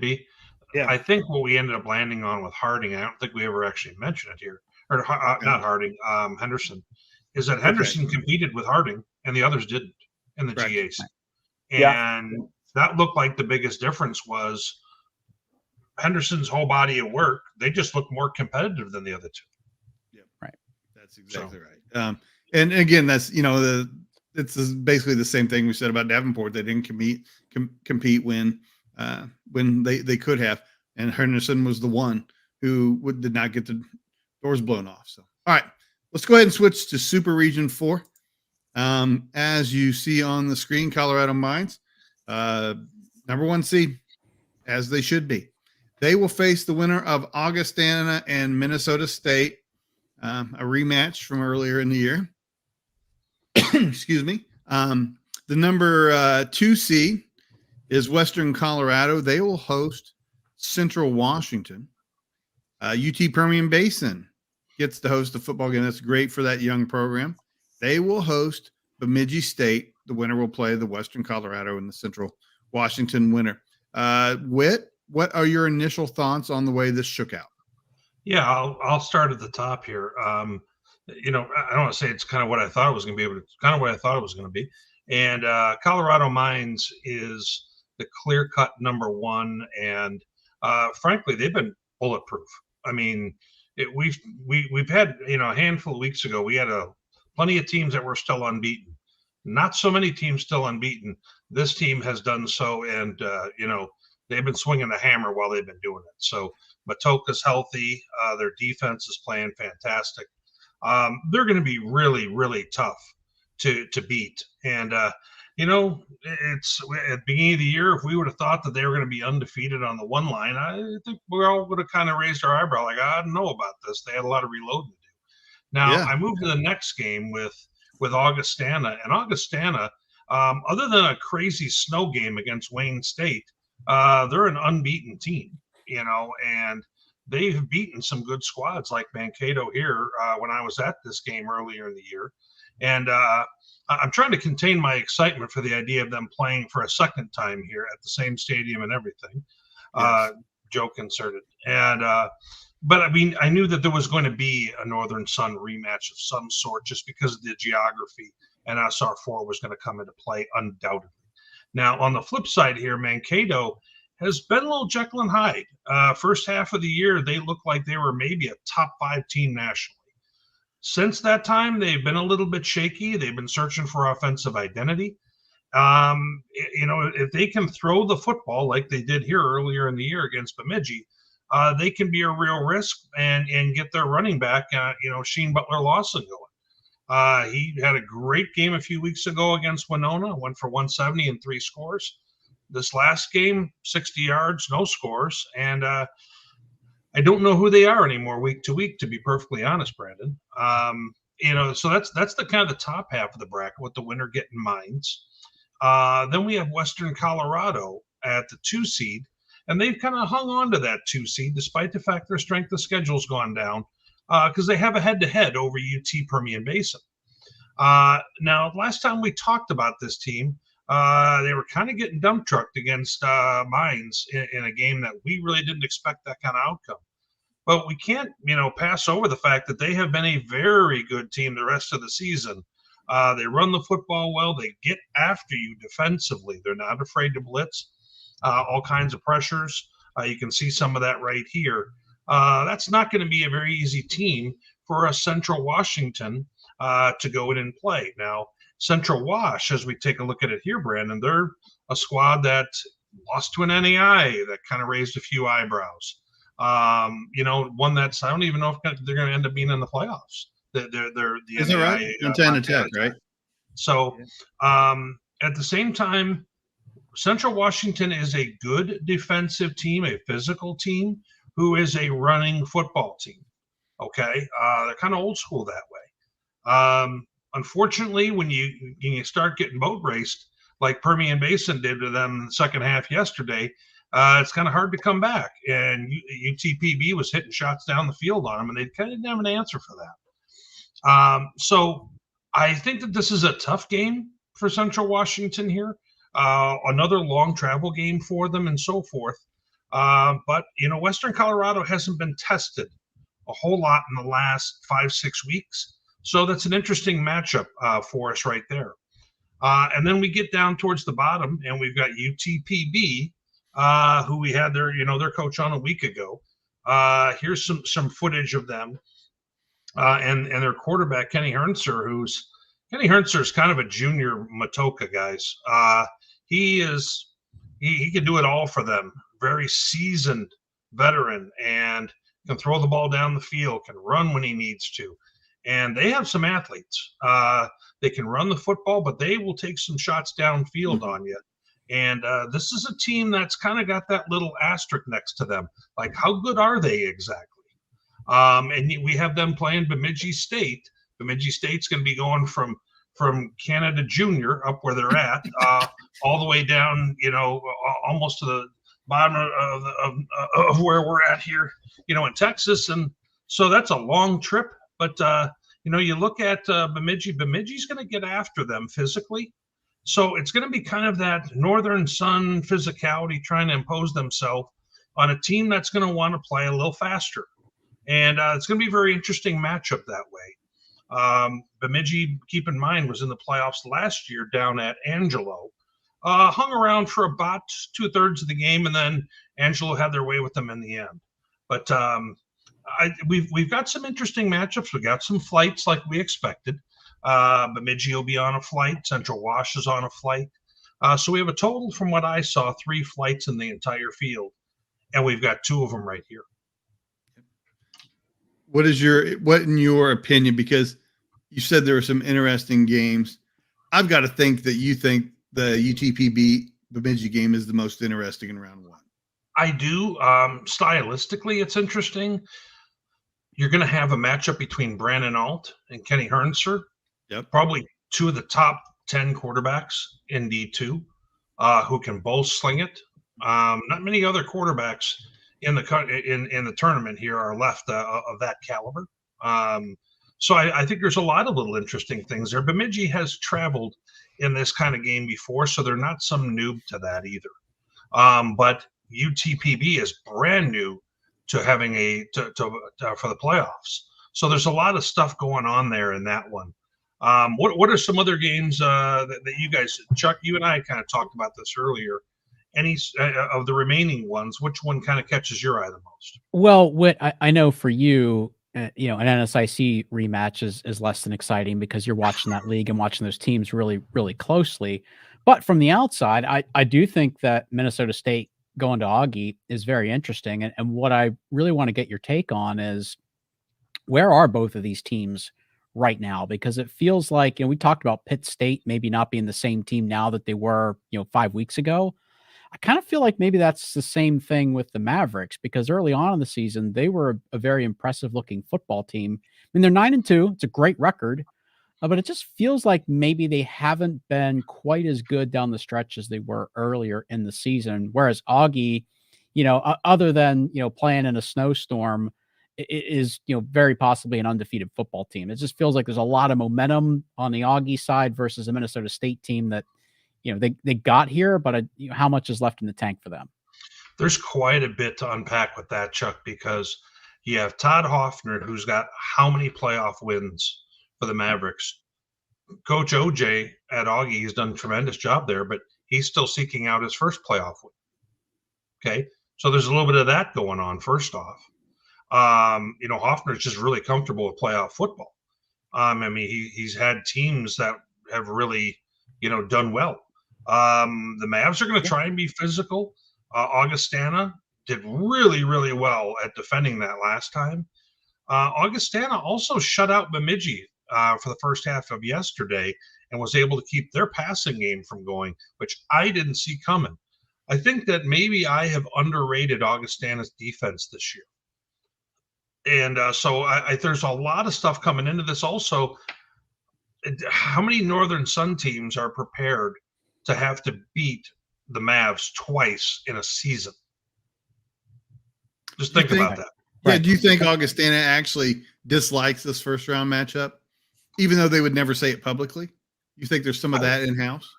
I think what we ended up landing on with Harding, I don't think we ever actually mentioned it here, or not Harding, Henderson, is that Henderson competed with Harding and the others didn't in the GAC, and that looked like the biggest difference was Henderson's whole body of work. They just looked more competitive than the other two. Yeah, right. That's exactly right. And again, that's it's basically the same thing we said about Davenport. They didn't compete when they could have, and Henderson was the one who did not get the doors blown off. So, all right, let's go ahead and switch to Super Region 4. As you see on the screen, Colorado Mines, number 1 seed, as they should be. They will face the winner of Augustana and Minnesota State, a rematch from earlier in the year. Excuse me. The number 2 seed is Western Colorado. They will host Central Washington. UT Permian Basin gets to host a football game. That's great for that young program. They will host Bemidji State. The winner will play the Western Colorado and the Central Washington winner. Whit, what are your initial thoughts on the way this shook out? Yeah, I'll start at the top here. I don't want to say it's kind of what I thought it was going to be, but it's kind of what I thought it was going to be. And Colorado Mines is the clear-cut number 1, and frankly, they've been bulletproof. I mean, we've had a handful of weeks ago, we had plenty of teams that were still unbeaten. Not so many teams still unbeaten. This team has done so, and they've been swinging the hammer while they've been doing it. So Matoka's healthy. Their defense is playing fantastic. They're going to be really, really tough to beat. And it's at the beginning of the year. If we would have thought that they were going to be undefeated on the one line, I think we all would have kind of raised our eyebrow, like, I don't know about this. They had a lot of reloading to do. Now Yeah. I moved to the next game with Augustana, and Augustana, other than a crazy snow game against Wayne State, they're an unbeaten team, and they've beaten some good squads like Mankato here when I was at this game earlier in the year. And I'm trying to contain my excitement for the idea of them playing for a second time here at the same stadium and everything. Yes. Joke inserted. And but I mean, I knew that there was going to be a Northern Sun rematch of some sort just because of the geography, and SR4 was going to come into play undoubtedly. Now, on the flip side here, Mankato has been a little Jekyll and Hyde. First half of the year, they looked like they were maybe a top 5 team nationally. Since that time, they've been a little bit shaky. They've been searching for offensive identity. If they can throw the football like they did here earlier in the year against Bemidji, they can be a real risk and get their running back, Sheen Butler Lawson going. He had a great game a few weeks ago against Winona, went for 170 and 3 scores. This last game, 60 yards, no scores. And I don't know who they are anymore week to week, to be perfectly honest, Brandon. So that's the kind of the top half of the bracket, what the winner getting mines. Then we have Western Colorado at the 2 seed, and they've kind of hung on to that 2 seed despite the fact their strength of schedule's gone down because they have a head-to-head over UT Permian Basin. Now, last time we talked about this team, they were kind of getting dump trucked against Mines in a game that we really didn't expect that kind of outcome. But we can't, pass over the fact that they have been a very good team the rest of the season. They run the football well. They get after you defensively. They're not afraid to blitz. All kinds of pressures. You can see some of that right here. That's not going to be a very easy team for a Central Washington to go in and play. Now, Central Wash, as we take a look at it here, Brandon, they're a squad that lost to an NAI that kind of raised a few eyebrows. One that's, I don't even know if they're going to end up being in the playoffs. They're the Is NAI, it right? Montana Tech, right? So at the same time, Central Washington is a good defensive team, a physical team, who is a running football team. Okay. They're kind of old school that way. Unfortunately, when you start getting boat raced like Permian Basin did to them in the second half yesterday, it's kind of hard to come back. And UTPB was hitting shots down the field on them, and they kind of didn't have an answer for that. So I think that this is a tough game for Central Washington here. Another long travel game for them and so forth. But Western Colorado hasn't been tested a whole lot in the last 5-6 weeks. So that's an interesting matchup for us right there. And then we get down towards the bottom, and we've got UTPB, who we had their coach on a week ago. Here's some footage of them and their quarterback, Kenny Hernser, Kenny Hernser is kind of a junior Matoka, guys. He can do it all for them. Very seasoned veteran, and can throw the ball down the field, can run when he needs to. And they have some athletes. They can run the football, but they will take some shots downfield on you. And this is a team that's kind of got that little asterisk next to them. Like, how good are they exactly? And we have them playing Bemidji State. Bemidji State's going to be going from Canada Junior up where they're at, all the way down, almost to the bottom of where we're at here, in Texas. And so that's a long trip. But, you look at Bemidji. Bemidji's going to get after them physically. So it's going to be kind of that Northern Sun physicality trying to impose themselves on a team that's going to want to play a little faster. And it's going to be a very interesting matchup that way. Bemidji, keep in mind, was in the playoffs last year down at Angelo. Hung around for about 2/3 of the game, and then Angelo had their way with them in the end. But we've got some interesting matchups. We got some flights like we expected. Bemidji will be on a flight. Central Wash is on a flight. So we have a total, from what I saw, 3 flights in the entire field, and we've got 2 of them right here. What in your opinion, because you said there were some interesting games, I've got to think that you think the UTPB Bemidji game is the most interesting in round one? I do. Stylistically, it's interesting. You're going to have a matchup between Brandon Alt and Kenny Hernser. Yep. Probably two of the top 10 quarterbacks in D2 who can both sling it. Not many other quarterbacks in the tournament here are left of that caliber. So I think there's a lot of little interesting things there. Bemidji has traveled in this kind of game before, so they're not some noob to that either. But UTPB is brand new to having for the playoffs. So there's a lot of stuff going on there in that one. What are some other games that you guys, Chuck, you and I kind of talked about this earlier. Any of the remaining ones, which one kind of catches your eye the most? Well, what I know for you, an NSIC rematch is less than exciting because you're watching that league and watching those teams really, really closely. But from the outside, I do think that Minnesota State going to Augie is very interesting. And what I really want to get your take on is, where are both of these teams right now? Because it feels like, we talked about Pitt State maybe not being the same team now that they were, 5 weeks ago. I kind of feel like maybe that's the same thing with the Mavericks, because early on in the season, they were a very impressive looking football team. I mean, they're 9-2. It's a great record, but it just feels like maybe they haven't been quite as good down the stretch as they were earlier in the season. Whereas Augie, other than, playing in a snowstorm, is, very possibly an undefeated football team. It just feels like there's a lot of momentum on the Augie side versus a Minnesota State team that, they got here, but how much is left in the tank for them? There's quite a bit to unpack with that, Chuck, because you have Todd Hoffner, who's got how many playoff wins for the Mavericks. Coach OJ at Augie has done a tremendous job there, but he's still seeking out his first playoff win. Okay, so there's a little bit of that going on. First off, Hoffner's just really comfortable with playoff football. I mean, he's had teams that have really, done well. The Mavs are going to try and be physical. Augustana did really, really well at defending that last time. Augustana also shut out Bemidji for the first half of yesterday and was able to keep their passing game from going, which I didn't see coming. I think that maybe I have underrated Augustana's defense this year. And so there's a lot of stuff coming into this also. How many Northern Sun teams are prepared to have to beat the Mavs twice in a season? Just think about that. Yeah, right. Do you think Augustana actually dislikes this first round matchup, even though they would never say it publicly? You think there's some of that in-house?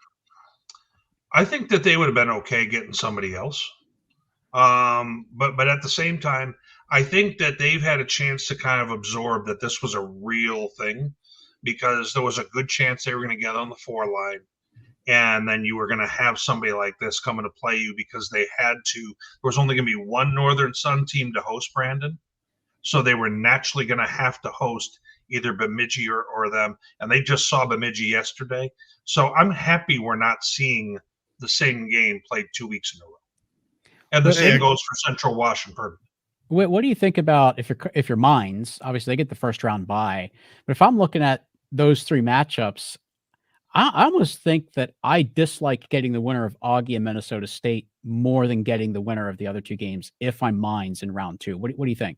I think that they would have been okay getting somebody else. But at the same time, I think that they've had a chance to kind of absorb that this was a real thing, because there was a good chance they were going to get on the 4 line. And then you were going to have somebody like this coming to play you, because they had to. There was only going to be one Northern Sun team to host Brandon. So they were naturally going to have to host either Bemidji or them. And they just saw Bemidji yesterday. So I'm happy we're not seeing the same game played 2 weeks in a row. And the same goes for Central Washington. What do you think about if your Mines, obviously they get the first round bye, but if I'm looking at those 3 matchups, I almost think that I dislike getting the winner of Augie and Minnesota State more than getting the winner of the other 2 games if I'm Mines in round 2. What do you think?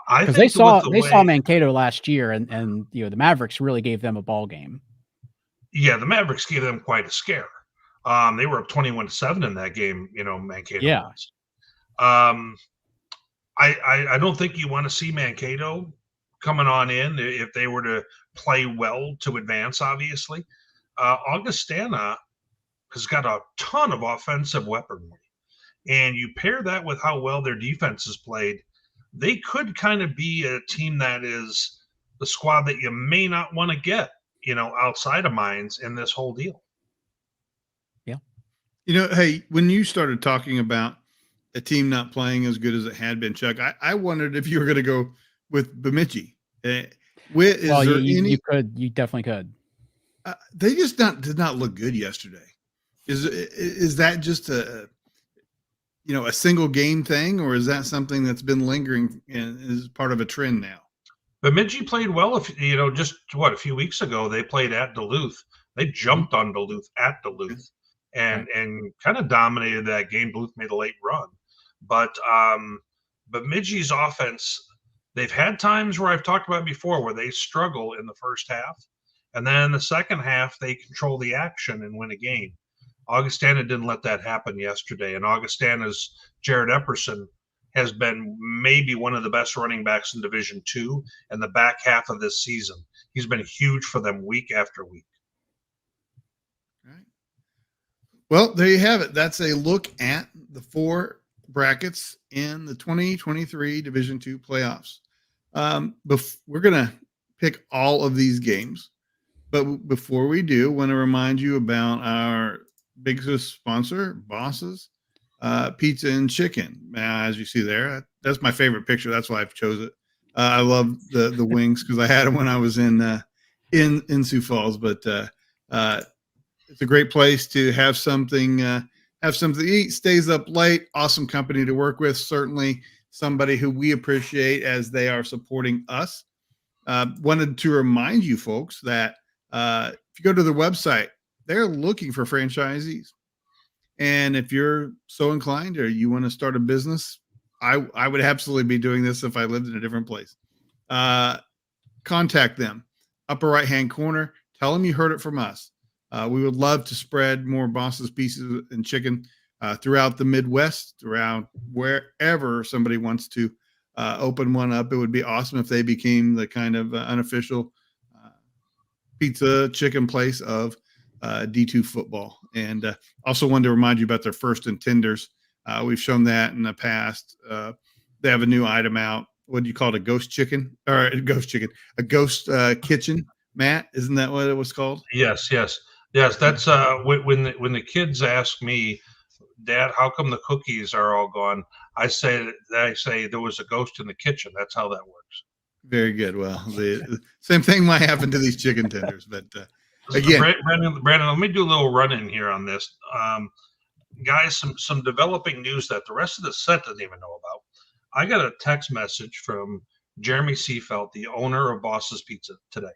Because they saw Mankato last year, and the Mavericks really gave them a ball game. Yeah, the Mavericks gave them quite a scare. They were up 21-7 in that game, Mankato. Yeah. I don't think you want to see Mankato coming on in if they were to play well to advance, obviously. Augustana has got a ton of offensive weaponry. And you pair that with how well their defense is played, they could kind of be a team that is the squad that you may not want to get, outside of Mines in this whole deal. Yeah. Hey, when you started talking about a team not playing as good as it had been, Chuck, I wondered if you were going to go with Bemidji. You definitely could. They just did not look good yesterday. Is that just a single game thing, or is that something that's been lingering and is part of a trend now? Bemidji played well. A few weeks ago, they played at Duluth. They jumped on Duluth at Duluth and kind of dominated that game. Duluth made a late run, but Midgey's offense, they've had times where I've talked about before where they struggle in the first half, and then in the second half they control the action and win a game. Augustana didn't let that happen yesterday, and Augustana's Jared Epperson has been maybe one of the best running backs in Division II in the back half of this season. He's been huge for them week after week. All right. Well, there you have it. That's a look at the 4 brackets in the 2023 Division II playoffs. We're going to pick all of these games, but before we do, I want to remind you about our biggest sponsor, Bosses Pizza and Chicken. As you see there, that's my favorite picture. That's why I've chose it. I love the wings because I had them when I was in Sioux Falls. But it's a great place to have something to eat. Stays up late. Awesome company to work with. Certainly somebody who we appreciate as they are supporting us. Wanted to remind you folks that if you go to their website, they're looking for franchisees. And if you're so inclined or you want to start a business, I would absolutely be doing this if I lived in a different place. Contact them. Upper right-hand corner. Tell them you heard it from us. We would love to spread more Bosses Pieces and Chicken throughout the Midwest, throughout wherever somebody wants to open one up. It would be awesome if they became the kind of unofficial pizza chicken place of D2 football. And also wanted to remind you about their First and Tenders. We've shown that in the past. They have a new item out. What do you call it? A ghost chicken or a ghost chicken? A ghost kitchen, Matt? Isn't that what it was called? Yes. That's when the kids ask me, Dad, how come the cookies are all gone? I say there was a ghost in the kitchen. That's how that works. Very good. Well, the same thing might happen to these chicken tenders, but again, Brandon, let me do a little run-in here on this. Guys, some developing news that the rest of the set doesn't even know about. I got a text message from Jeremy Seafelt, the owner of Boss's Pizza, today.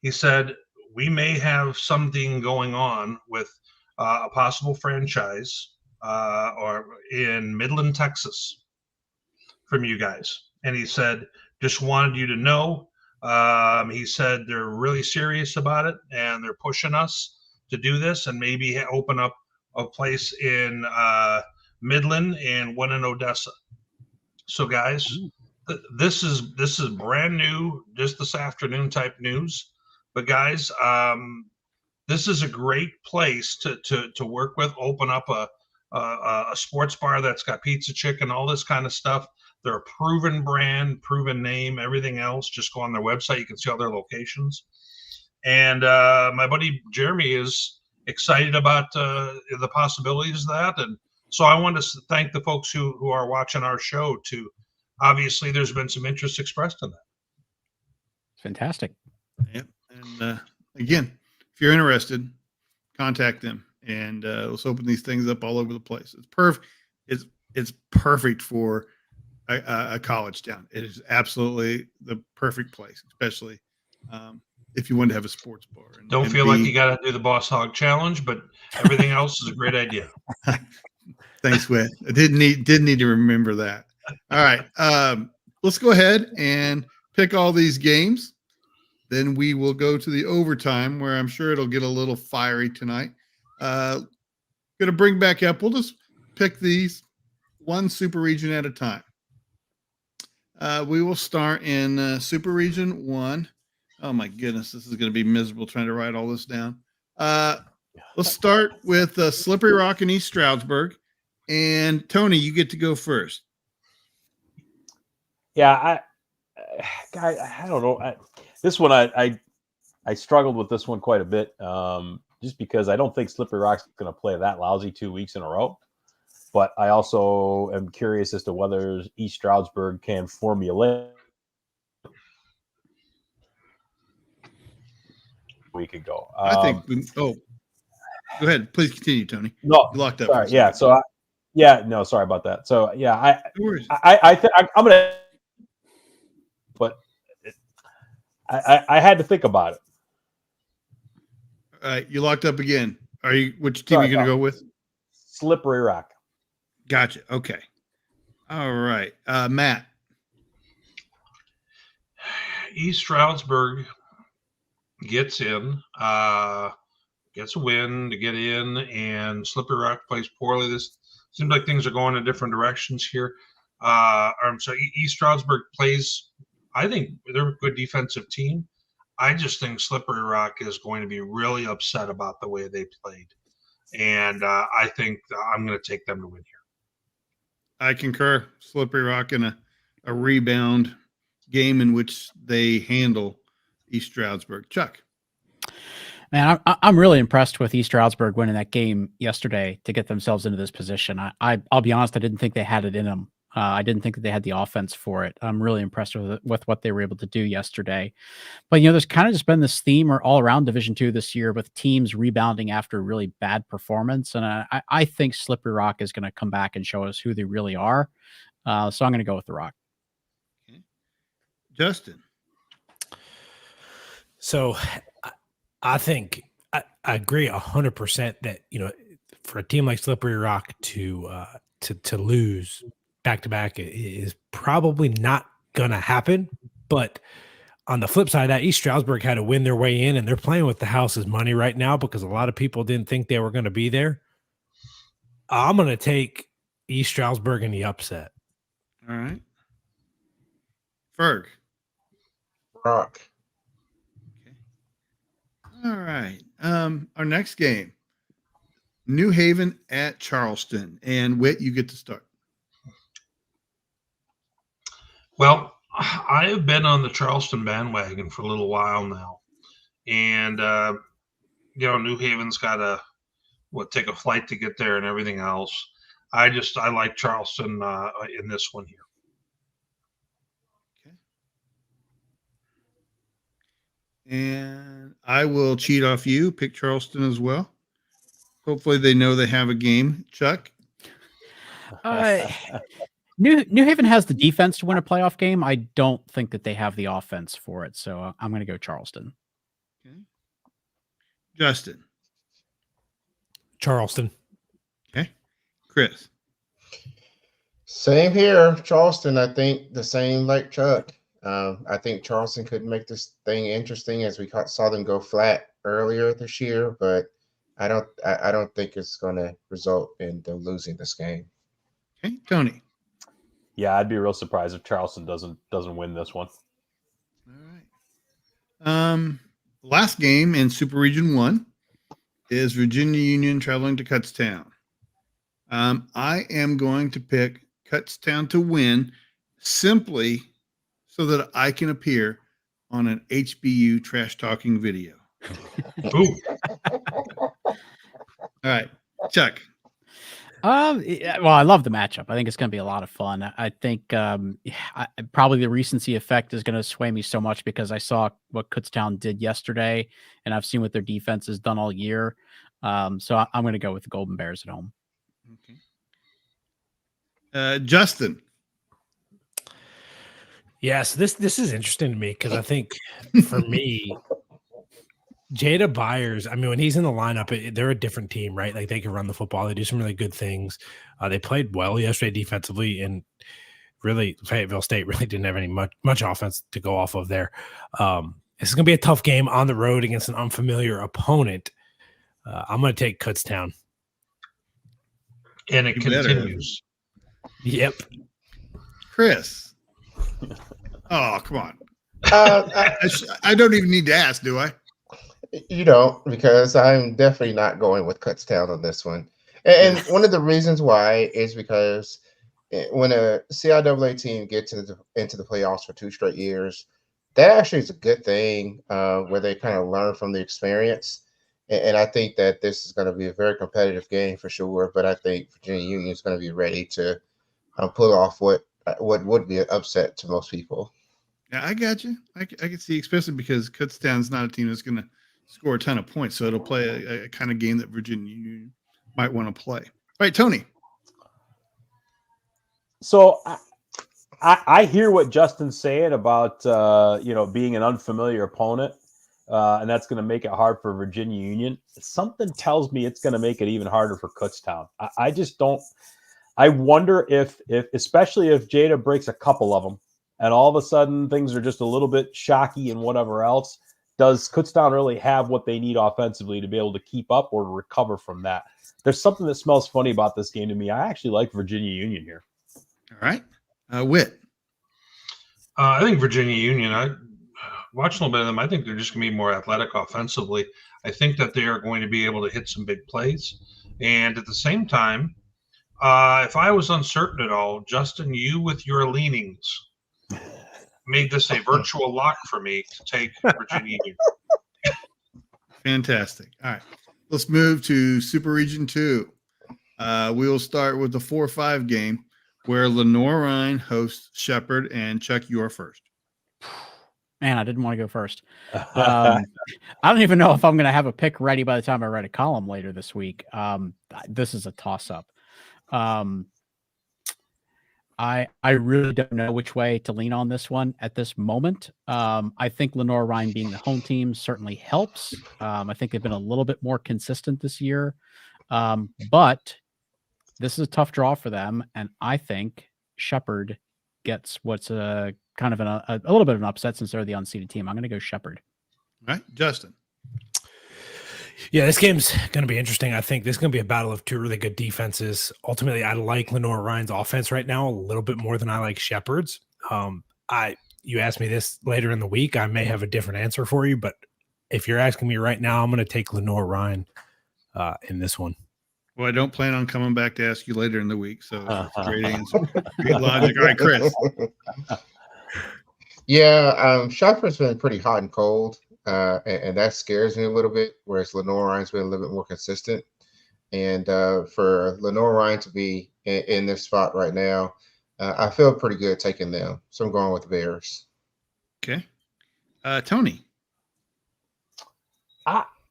He said, we may have something going on with a possible franchise or in Midland, Texas from you guys. And he said, just wanted you to know. He said they're really serious about it and they're pushing us to do this and maybe open up a place in Midland and one in Odessa. So guys, this is brand new, just this afternoon type news. But guys, this is a great place to work with. Open up a sports bar that's got pizza, chicken, all this kind of stuff. They're a proven brand, proven name, everything else. Just go on their website. You can see all their locations. And my buddy Jeremy is excited about the possibilities of that. And so I want to thank the folks who are watching our show too. Obviously, there's been some interest expressed in that. Fantastic. Yep. And again, if you're interested, contact them and let's open these things up all over the place. It's perfect. It's perfect for a college town. It is absolutely the perfect place, especially if you want to have a sports bar. Don't feel like you got to do the Boss Hog Challenge, but everything else is a great idea. Thanks, Whit. I didn't need to remember that. All right, let's go ahead and pick all these games. Then we will go to the overtime, where I'm sure it'll get a little fiery tonight. Going to bring back up. We'll just pick these one super region at a time. We will start in Super Region 1. Oh, my goodness. This is going to be miserable trying to write all this down. Let's start with Slippery Rock and East Stroudsburg. And, Tony, you get to go first. Yeah, I don't know. This one, I struggled with this one quite a bit just because I don't think Slippery Rock's going to play that lousy 2 weeks in a row. But I also am curious as to whether East Stroudsburg can formulate a week ago. I think. Go ahead. Please continue, Tony. No, you locked up. Sorry, yeah. So, sorry about that. So, yeah, I'm gonna. But I had to think about it. right, you locked up again. Which team are you going to go with? Slippery Rock. Gotcha. Okay. All right. Matt. East Stroudsburg gets in, gets a win to get in, and Slippery Rock plays poorly. This seems like things are going in different directions here. I'm sorry, East Stroudsburg plays, I think they're a good defensive team. I just think Slippery Rock is going to be really upset about the way they played. And I think I'm going to take them to win here. I concur. Slippery Rock in a rebound game in which they handle East Stroudsburg. Chuck. Man, I'm really impressed with East Stroudsburg winning that game yesterday to get themselves into this position. I'll be honest, I didn't think they had it in them. I didn't think that they had the offense for it. I'm really impressed with what they were able to do yesterday. But, there's kind of just been this theme all around Division II this year with teams rebounding after a really bad performance. And I think Slippery Rock is going to come back and show us who they really are. So I'm going to go with the Rock. Okay. Justin. So I think I agree 100% that, for a team like Slippery Rock to lose back-to-back is probably not going to happen. But on the flip side of that, East Stroudsburg had to win their way in, and they're playing with the house's money right now because a lot of people didn't think they were going to be there. I'm going to take East Stroudsburg in the upset. All right. Ferg. Rock. Okay. All right. Our next game, New Haven at Charleston. And Whit, you get to start. Well, I have been on the Charleston bandwagon for a little while now. And, New Haven's got to take a flight to get there and everything else. I like Charleston in this one here. Okay. And I will cheat off you, pick Charleston as well. Hopefully they know they have a game. Chuck? New Haven has the defense to win a playoff game. I don't think that they have the offense for it. So I'm going to go Charleston. Okay. Justin? Charleston. Okay. Chris? Same here, Charleston. I think the same like Chuck. I think Charleston could make this thing interesting as we saw them go flat earlier this year, but I don't think it's going to result in them losing this game. Okay. Tony? Yeah, I'd be real surprised if Charleston doesn't win this one. All right. Last game in Super Region 1 is Virginia Union traveling to Kutztown. I am going to pick Kutztown to win simply so that I can appear on an HBU trash talking video. Ooh. All right, Chuck. Well, I love the matchup. I think it's going to be a lot of fun. I think probably the recency effect is going to sway me so much because I saw what Kutztown did yesterday, and I've seen what their defense has done all year. So I'm going to go with the Golden Bears at home. Okay. Justin. Yes, this is interesting to me because I think for me, Jada Byers, I mean, when he's in the lineup, they're a different team, right? Like they can run the football. They do some really good things. They played well yesterday defensively, and really Fayetteville State really didn't have any much offense to go off of there. This is going to be a tough game on the road against an unfamiliar opponent. I'm going to take Kutztown. And it continues. Yep. Chris. Oh, come on. I don't even need to ask, do I? You don't, because I'm definitely not going with Kutztown on this one. And one of the reasons why is because when a CIAA team gets into the playoffs for 2 straight years, that actually is a good thing where they kind of learn from the experience. And I think that this is going to be a very competitive game for sure. But I think Virginia Union is going to be ready to pull off what would be an upset to most people. Yeah, I got you. I can see, especially because Kutztown's not a team that's going to score a ton of points, so it'll play a kind of game that Virginia Union might want to play. All right, Tony. So I hear what Justin's saying about being an unfamiliar opponent, and that's going to make it hard for Virginia Union. Something tells me it's going to make it even harder for Kutztown. I just don't. I wonder if especially if Jada breaks a couple of them, and all of a sudden things are just a little bit shocky and whatever else. Does Kutztown really have what they need offensively to be able to keep up or recover from that? There's something that smells funny about this game to me. I actually like Virginia Union here. All right. Whit. I think Virginia Union, I watched a little bit of them. I think they're just going to be more athletic offensively. I think that they are going to be able to hit some big plays. And at the same time, if I was uncertain at all, Justin, you with your leanings made this a virtual lock for me to take Virginia Union. Fantastic. All right. Let's move to Super Region 2. We will start with the 4-5 game where Lenore-Rhine hosts Shepherd, and Chuck, you're first. Man, I didn't want to go first. I don't even know if I'm going to have a pick ready by the time I write a column later this week. This is a toss-up. I really don't know which way to lean on this one at this moment. I think Lenore-Rhine being the home team certainly helps. I think they've been a little bit more consistent this year. But this is a tough draw for them, and I think Shepherd gets what's kind of a little bit of an upset since they're the unseeded team. I'm going to go Shepherd. All right, Justin. Yeah, this game's going to be interesting. I think this is going to be a battle of two really good defenses. Ultimately, I like Lenore-Rhine's offense right now a little bit more than I like Shepherd's. You asked me this later in the week, I may have a different answer for you, but if you're asking me right now, I'm going to take Lenore-Rhine in this one. Well, I don't plan on coming back to ask you later in the week, so that's a great answer. Great logic. All right, Chris. Yeah, Shepherd's been pretty hot and cold. And that scares me a little bit, whereas Lenore-Rhine's been a little bit more consistent. And for Lenore-Rhine to be in this spot right now, I feel pretty good taking them. So I'm going with the Bears. Okay. Tony.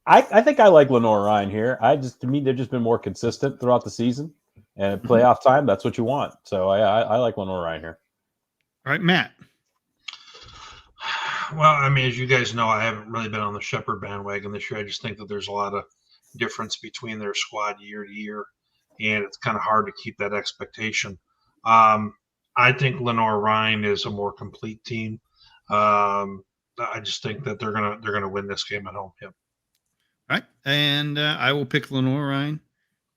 I think I like Lenore-Rhine here. To me, they've just been more consistent throughout the season. And at playoff time, that's what you want. So I like Lenore-Rhine here. All right, Matt. Well, I mean, as you guys know, I haven't really been on the Shepherd bandwagon this year. I just think that there's a lot of difference between their squad year to year, and it's kind of hard to keep that expectation. I think Lenore-Rhine is a more complete team. I just think that they're gonna win this game at home. Yep. All right, and I will pick Lenore-Rhine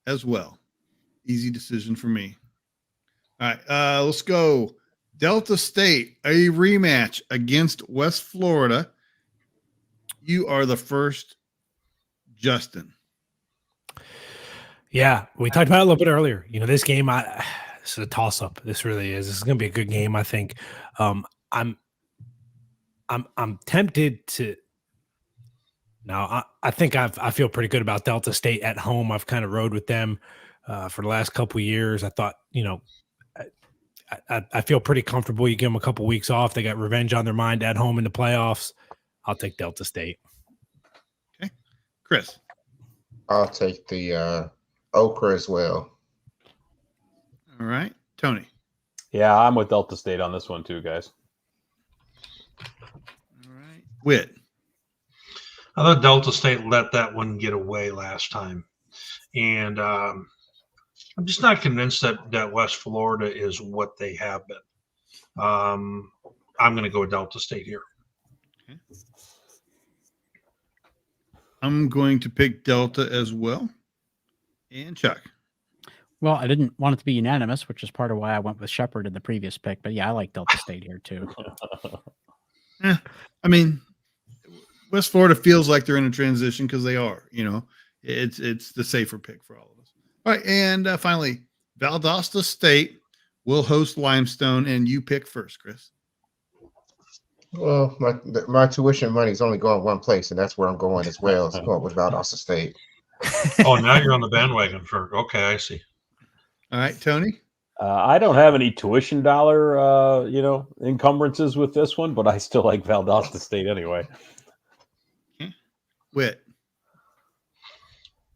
as well. Easy decision for me. All right, let's go. Delta State, a rematch against West Florida. You are the first, Justin. Yeah, we talked about it a little bit earlier. You know, this game, this is a toss-up. This really is. This is going to be a good game, I think. I'm tempted to. Now, I think I feel pretty good about Delta State at home. I've kind of rode with them for the last couple of years. I thought, you know, I feel pretty comfortable. You give them a couple weeks off. They got revenge on their mind at home in the playoffs. I'll take Delta State. Okay. Chris. I'll take the Okra as well. All right. Tony. Yeah, I'm with Delta State on this one too, guys. All right. Whit. I thought Delta State let that one get away last time. And I'm just not convinced that West Florida is what they have been. I'm going to go with Delta State here. Okay. I'm going to pick Delta as well. And Chuck. Well, I didn't want it to be unanimous, which is part of why I went with Shepherd in the previous pick. But yeah, I like Delta State here too. I mean, West Florida feels like they're in a transition because they are. You know, it's the safer pick for all of us. All right, and finally, Valdosta State will host Limestone, and you pick first, Chris. Well, my tuition money is only going one place, and that's where I'm going as well. So I'm going with Valdosta State. Oh, now you're on the bandwagon for. Okay, I see. All right, Tony. I don't have any tuition dollar, encumbrances with this one, but I still like Valdosta State anyway. Okay. Whit.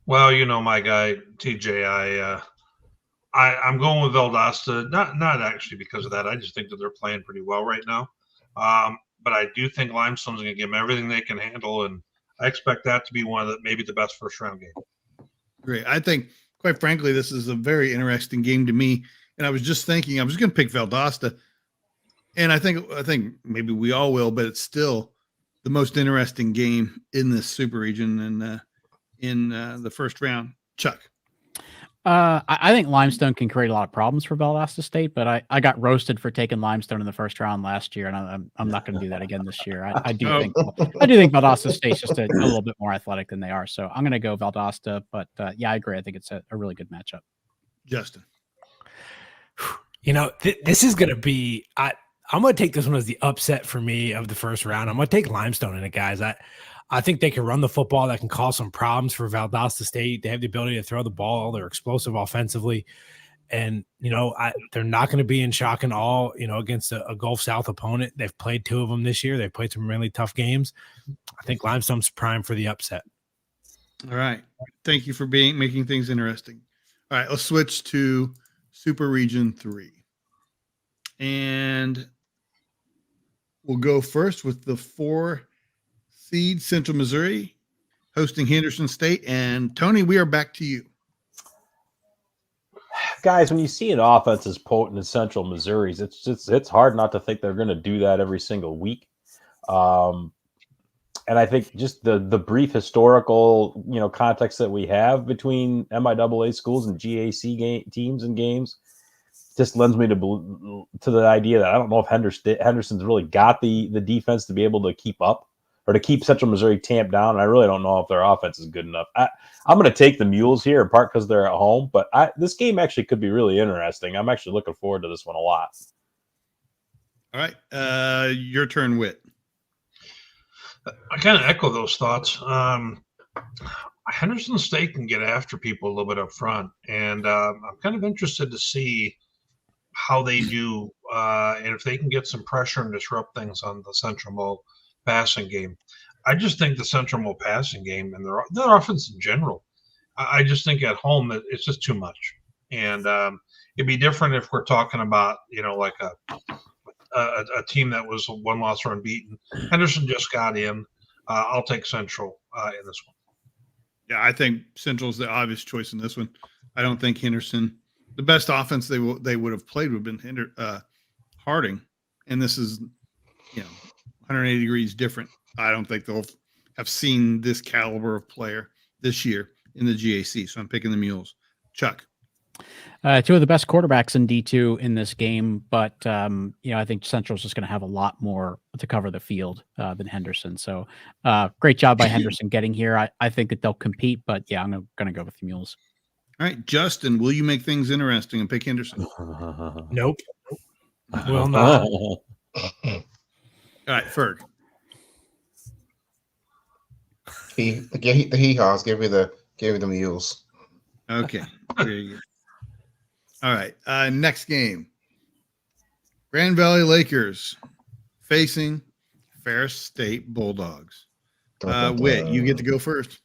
Well, you know my guy TJ. I'm going with Valdosta. Not actually because of that. I just think that they're playing pretty well right now. but I do think Limestone's going to give them everything they can handle, and I expect that to be one of maybe the best first round game. Great. I think, quite frankly, this is a very interesting game to me. And I was just thinking, I was going to pick Valdosta, and I think maybe we all will, but it's still the most interesting game in this super region and in the first round. Chuck. I think Limestone can create a lot of problems for Valdosta State, but I got roasted for taking Limestone in the first round last year, and I'm not going to do that again this year. I do think Valdosta State's just a little bit more athletic than they are, so I'm going to go Valdosta. But yeah, I agree. I think it's a really good matchup. Justin. This is going to be. I'm going to take this one as the upset for me of the first round. I'm going to take Limestone in it, guys. I think they can run the football. That can cause some problems for Valdosta State. They have the ability to throw the ball. They're explosive offensively. And, they're not going to be in shock and awe, against a Gulf South opponent. They've played 2 of them this year. They've played some really tough games. I think Limestone's prime for the upset. All right. Thank you for making things interesting. All right, let's switch to Super Region 3. And we'll go first with the 4 seed Central Missouri hosting Henderson State. And Tony, we are back to you. Guys, when you see an offense as potent as Central Missouri's, it's hard not to think they're going to do that every single week. And I think just the brief historical context that we have between MIAA schools and GAC teams and games just lends me to the idea that I don't know if Henderson's really got the defense to be able to keep up or to keep Central Missouri tamped down. And I really don't know if their offense is good enough. I'm going to take the Mules here, in part because they're at home. But this game actually could be really interesting. I'm actually looking forward to this one a lot. All right. Your turn, Whit. I kind of echo those thoughts. Henderson State can get after people a little bit up front. And I'm kind of interested to see how they do and if they can get some pressure and disrupt things on the Central Mo passing game. I just think the Central Mo passing game and their offense in general, I just think at home that it's just too much. And it'd be different if we're talking about, like a team that was 1 loss or unbeaten. Henderson just got in. I'll take Central in this one. Yeah, I think Central's the obvious choice in this one. I don't think Henderson, the best offense they would have played would have been Harding, and this is 180 degrees different. I don't think they'll have seen this caliber of player this year in the GAC. So I'm picking the Mules. Chuck. 2 of the best quarterbacks in D2 in this game, but I think Central's just going to have a lot more to cover the field than Henderson. So great job by Henderson getting here. I think that they'll compete, but yeah, I'm going to go with the Mules. All right, Justin, will you make things interesting and pick Henderson? Nope. Will not. All right, Ferg. The hee-haws. Give me the Mules. Okay. Very good. All right. Next game. Grand Valley Lakers facing Ferris State Bulldogs. Whit, you get to go first.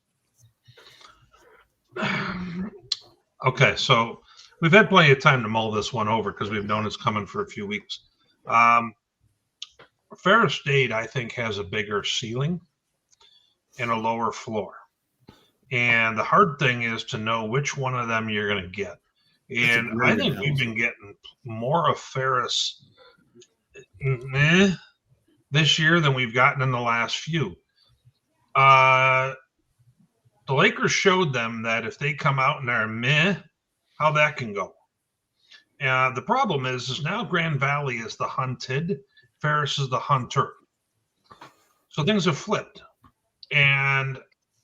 Okay, so we've had plenty of time to mull this one over because we've known it's coming for a few weeks. Ferris State, I think, has a bigger ceiling and a lower floor. And the hard thing is to know which one of them you're going to get. And I think we've been getting more of Ferris this year than we've gotten in the last few. The Lakers showed them that if they come out and are meh, how that can go. The problem is now Grand Valley is the hunted, Ferris is the hunter. So things have flipped. And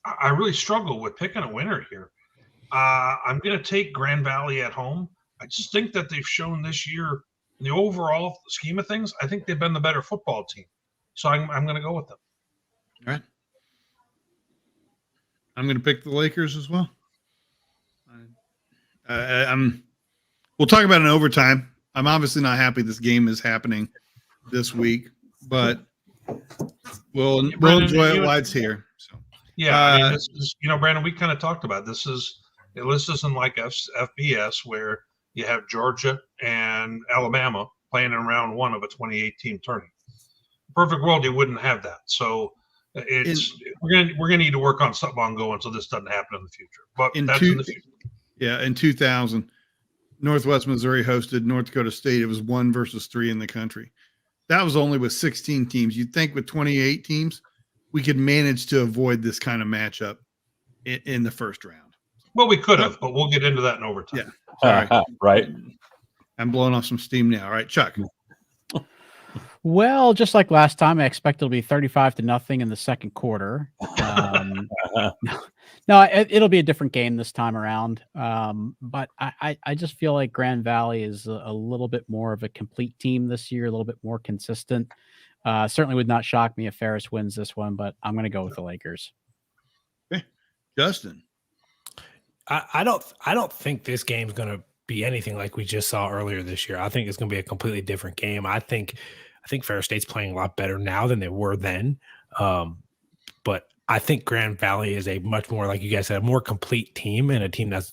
I really struggle with picking a winner here. I'm going to take Grand Valley at home. I just think that they've shown this year, in the overall scheme of things, I think they've been the better football team. So I'm going to go with them. All right. I'm going to pick the Lakers as well. We'll talk about it in overtime. I'm obviously not happy this game is happening this week, but we'll enjoy it while it's here. So yeah, this is, Brandon, we kind of talked about this isn't like FBS where you have Georgia and Alabama playing in round 1 of a 28-team tournament. perfect world, you wouldn't have that. So we're gonna need to work on something ongoing so this doesn't happen in the future. But that's in the future. Yeah, in 2000, Northwest Missouri hosted North Dakota State. It was 1-3 in the country. That was only with 16 teams. You'd think with 28 teams, we could manage to avoid this kind of matchup in the first round. Well, we could have, but we'll get into that in overtime. Yeah, sorry. Right. I'm blowing off some steam now. All right, Chuck. Well, just like last time, I expect it'll be 35-0 in the second quarter. No, it'll be a different game this time around. But I just feel like Grand Valley is a little bit more of a complete team this year, a little bit more consistent. Certainly would not shock me if Ferris wins this one, but I'm going to go with the Lakers. Okay. Justin. I don't think this game's going to be anything like we just saw earlier this year. I think it's going to be a completely different game. I think Ferris State's playing a lot better now than they were then. But I think Grand Valley is a much more, like you guys said, a more complete team, and a team that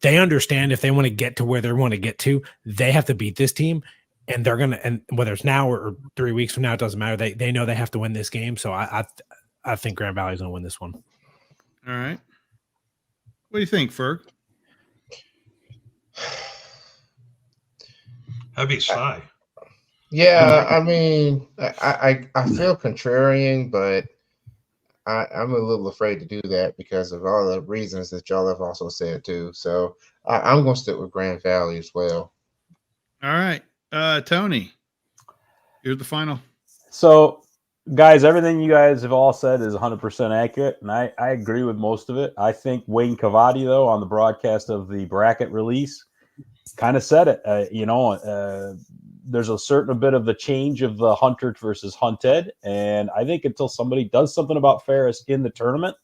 they understand if they want to get to where they want to get to, they have to beat this team, and they're gonna. And whether it's now or 3 weeks from now, it doesn't matter. They know they have to win this game. So I think Grand Valley's gonna win this one. All right. What do you think, Ferg? That'd be Cy. Yeah, I mean, I feel contrarian, but I'm a little afraid to do that because of all the reasons that y'all have also said too. So I'm going to stick with Grand Valley as well. All right, Tony, here's the final. So, guys, everything you guys have all said is 100% accurate, and I agree with most of it. I think Wayne Cavati, though, on the broadcast of the bracket release, kind of said it. There's a certain bit of the change of the hunted versus hunted, and I think until somebody does something about Ferris in the tournament,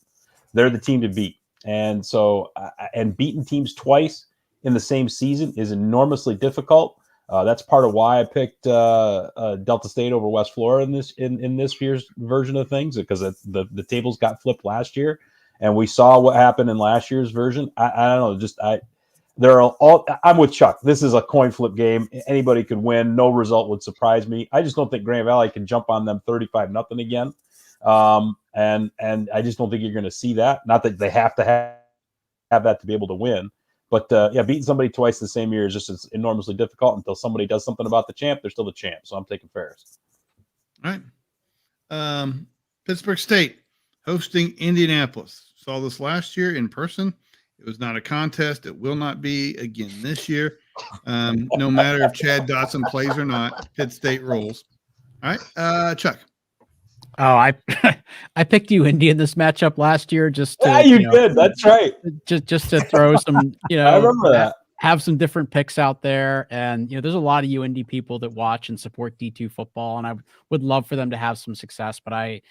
they're the team to beat. And so, and beating teams twice in the same season is enormously difficult. That's part of why I picked Delta State over West Florida in this year's version of things, because the tables got flipped last year, and we saw what happened in last year's version. I don't know, I'm with Chuck. This is a coin flip game. Anybody could win. No result would surprise me. I just don't think Grand Valley can jump on them 35-0 again. And I just don't think you're going to see that. Not that they have to have that to be able to win. But beating somebody twice the same year is just enormously difficult. Until somebody does something about the champ, they're still the champ. So I'm taking Ferris. All right. Pittsburgh State hosting Indianapolis. Saw this last year in person. It was not a contest. It will not be again this year. No matter if Chad Dotson plays or not, Pitt State rolls. All right, Chuck. Oh, I picked you Indy in this matchup last year. Just to, you did. That's right. Just to throw some, I remember that. Have some different picks out there, and there's a lot of UND people that watch and support D2 football, and I would love for them to have some success, but I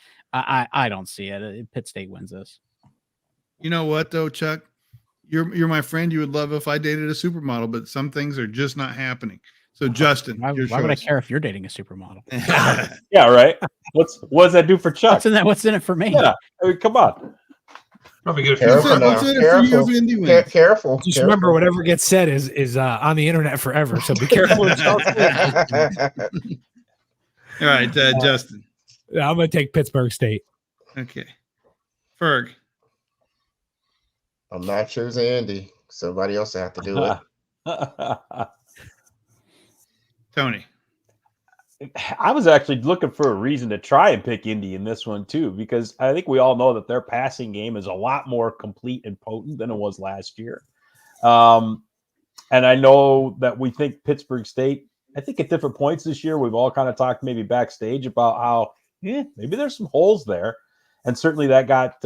don't see it. Pitt State wins this. You know what though, Chuck? You're my friend. You would love if I dated a supermodel, but some things are just not happening. So, Justin, why would I care if you're dating a supermodel? Yeah, right. What does that do for Chuck? What's in it for me? Yeah, I mean, come on. Probably get a Careful now. What's in it for you if Indy wins? Careful. Just remember, whatever gets said is on the internet forever. So be careful. All right, Justin. I'm going to take Pittsburgh State. Okay, Ferg. I'm not choosing Andy. Somebody else will have to do it. Tony. I was actually looking for a reason to try and pick Indy in this one too, because I think we all know that their passing game is a lot more complete and potent than it was last year. And I know that we think Pittsburgh State, I think at different points this year, we've all kind of talked maybe backstage about how maybe there's some holes there. And certainly that got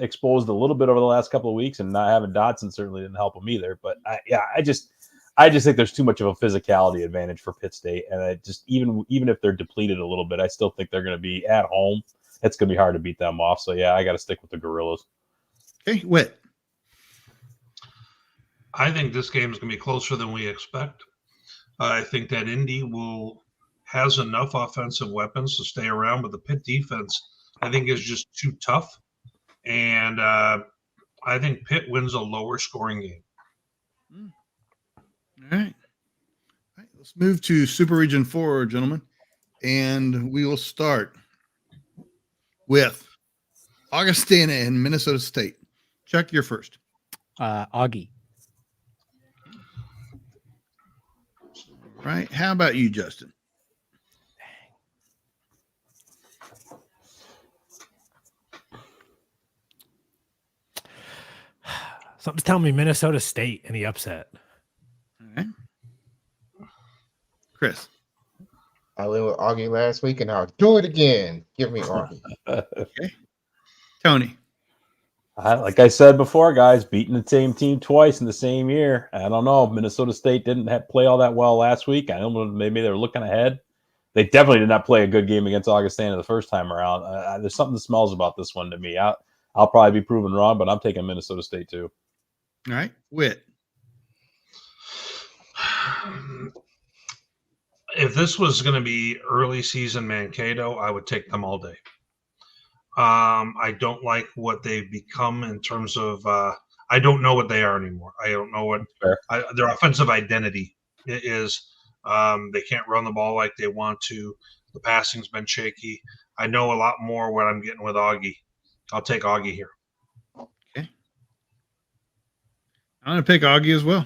exposed a little bit over the last couple of weeks, and not having Dotson certainly didn't help them either. But I just think there's too much of a physicality advantage for Pitt State, and I just even if they're depleted a little bit, I still think they're going to be at home. It's going to be hard to beat them off. So I got to stick with the Gorillas. Okay, Whit. I think this game is going to be closer than we expect. I think that Indy has enough offensive weapons to stay around, but the Pitt defense, I think, is just too tough. And I think Pitt wins a lower scoring game. All right. Let's move to Super Region 4, gentlemen. And we will start with Augustana and Minnesota State. Chuck, you're first. Augie. Right. How about you, Justin? Something's telling me Minnesota State in the upset. All right. Chris. I went with Augie last week, and I'll do it again. Give me Augie. Okay. Tony. Like I said before, guys, beating the same team twice in the same year. I don't know. Minnesota State didn't play all that well last week. I don't know. Maybe they're looking ahead. They definitely did not play a good game against Augustana the first time around. There's something that smells about this one to me. I'll probably be proven wrong, but I'm taking Minnesota State too. All right. Whit. If this was going to be early season Mankato, I would take them all day. I don't like what they've become in terms of I don't know what they are anymore. I don't know what their offensive identity is. They can't run the ball like they want to. The passing's been shaky. I know a lot more what I'm getting with Augie. I'll take Augie here. Okay. I'm going to pick Augie as well.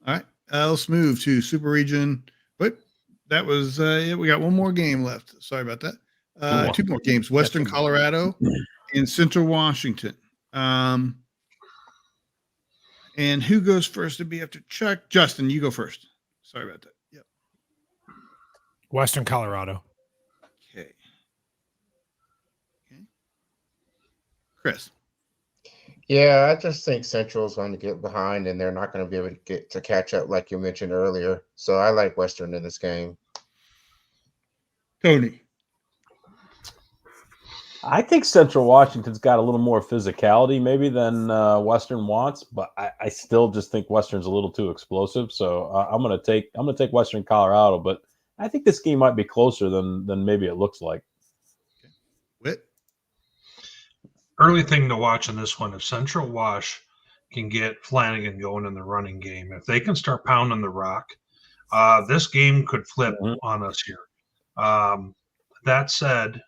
All right. Let's move to Super Region. But that was it. We got one more game left. Sorry about that. Two more games. Western Colorado and Central Washington. And who goes first to be after Chuck? Justin, you go first. Sorry about that. Yep. Western Colorado. Okay. Chris. Yeah, I just think Central's going to get behind, and they're not going to be able to get to catch up like you mentioned earlier. So I like Western in this game. Tony. I think Central Washington's got a little more physicality maybe than Western wants, but I still just think Western's a little too explosive. So I'm gonna take Western Colorado, but I think this game might be closer than maybe it looks like. Okay. Whit. Early thing to watch in this one, if Central Wash can get Flanagan going in the running game, if they can start pounding the rock, this game could flip on us here. That said,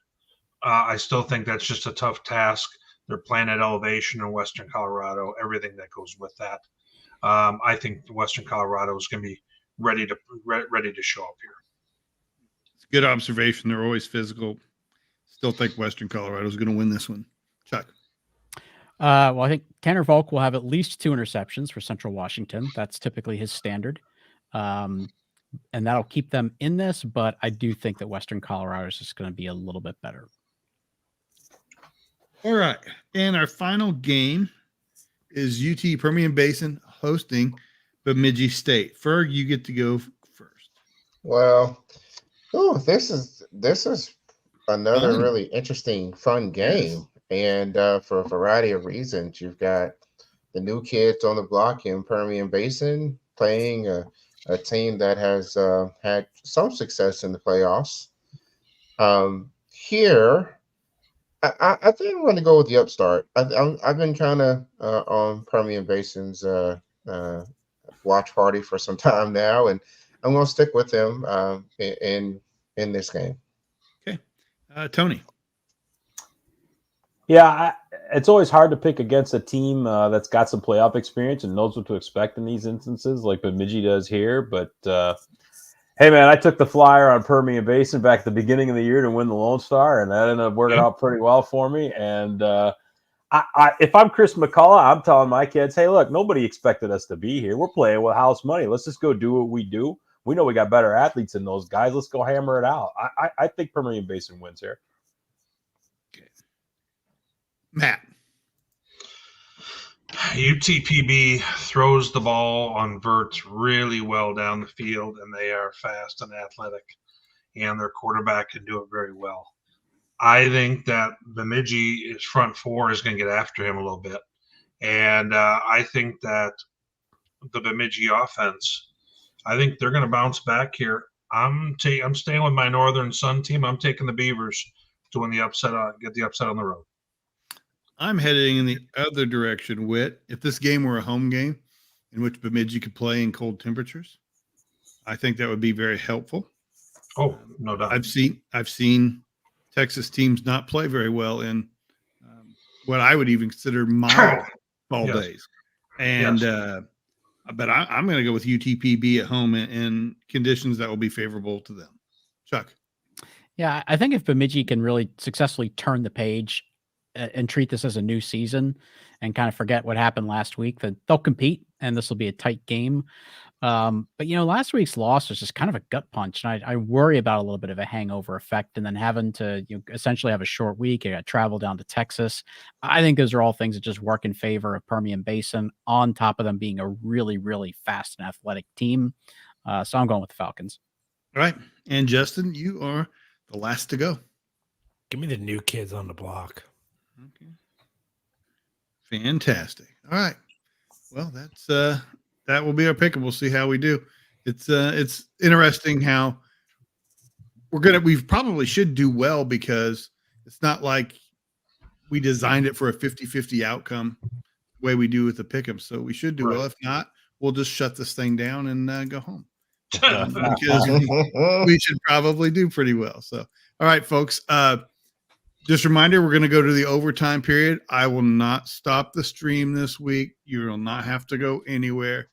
I still think that's just a tough task. They're playing at elevation in Western Colorado, everything that goes with that. I think Western Colorado is going to be ready to show up here. It's a good observation. They're always physical. Still think Western Colorado is going to win this one. Chuck. Well, I think Tanner Volk will have at least 2 interceptions for Central Washington. That's typically his standard. And that'll keep them in this, but I do think that Western Colorado is just going to be a little bit better. All right. And our final game is UT Permian Basin hosting Bemidji State. Ferg, you get to go first. Well, this is another really interesting, fun game. And for a variety of reasons, you've got the new kids on the block in Permian Basin playing a team that has had some success in the playoffs. Here, I think I'm going to go with the upstart. I've been kind of on Permian Basin's watch party for some time now, and I'm going to stick with them in this game. Okay. Tony. Yeah, it's always hard to pick against a team that's got some playoff experience and knows what to expect in these instances, like Bemidji does here. But hey, man, I took the flyer on Permian Basin back at the beginning of the year to win the Lone Star, and that ended up working out pretty well for me. And if I'm Chris McCullough, I'm telling my kids, hey, look, nobody expected us to be here. We're playing with house money. Let's just go do what we do. We know we got better athletes than those guys. Let's go hammer it out. I think Permian Basin wins here. Matt. UTPB throws the ball on verts really well down the field, and they are fast and athletic, and their quarterback can do it very well. I think that Bemidji's front four is going to get after him a little bit, and I think that the Bemidji offense, I think they're going to bounce back here. I'm staying with my Northern Sun team. I'm taking the Beavers to win the upset, get the upset on the road. I'm heading in the other direction, Whit. If this game were a home game in which Bemidji could play in cold temperatures, I think that would be very helpful. Oh, no doubt. I've seen Texas teams not play very well in what I would even consider mild fall Yes. days, and but I'm going to go with UTPB at home in conditions that will be favorable to them. Chuck. Yeah, I think if Bemidji can really successfully turn the page and treat this as a new season and kind of forget what happened last week, then they'll compete and this will be a tight game. But last week's loss was just kind of a gut punch, and I worry about a little bit of a hangover effect, and then having to essentially have a short week. I got to travel down to Texas. I think those are all things that just work in favor of Permian Basin. On top of them being a really, really fast and athletic team, so I'm going with the Falcons. All right, and Justin, you are the last to go. Give me the new kids on the block. Okay. Fantastic. All right. Well, that's that will be our pick, and we'll see how we do. It's interesting how we probably should do well, because it's not like we designed it for a 50-50 outcome the way we do with the pick'em. So we should do well. If not, we'll just shut this thing down and go home. Because we should probably do pretty well. So, all right, folks. Just a reminder, we're going to go to the overtime period. I will not stop the stream this week. You will not have to go anywhere.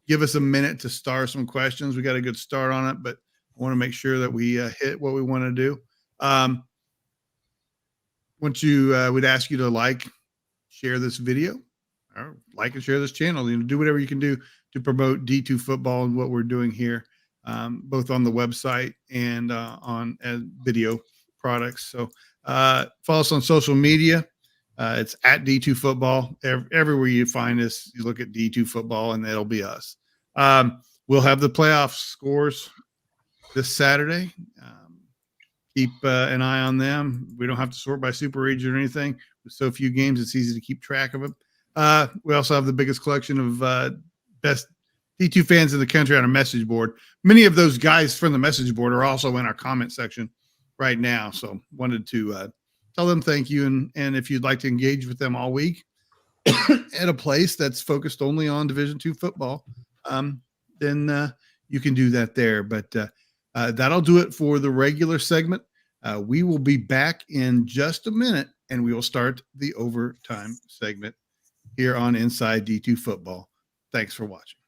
Give us a minute to start some questions. We got a good start on it, but I want to make sure that we hit what we want to do. Once you would ask you to share this video, or like and share this channel. Do whatever you can do to promote D2 football and what we're doing here, both on the website and on video products. So follow us on social media. It's at D2 football. Everywhere you find us, you look at D2 football and that'll be us. We'll have the playoff scores this Saturday. Keep an eye on them. We don't have to sort by super region or anything. With so few games, it's easy to keep track of them. We also have the biggest collection of best D2 fans in the country on a message board. Many of those guys from the message board are also in our comment section right now. So wanted to tell them thank you. And if you'd like to engage with them all week at a place that's focused only on Division II football, then you can do that there. But that'll do it for the regular segment. We will be back in just a minute, and we will start the overtime segment here on Inside D2 Football. Thanks for watching.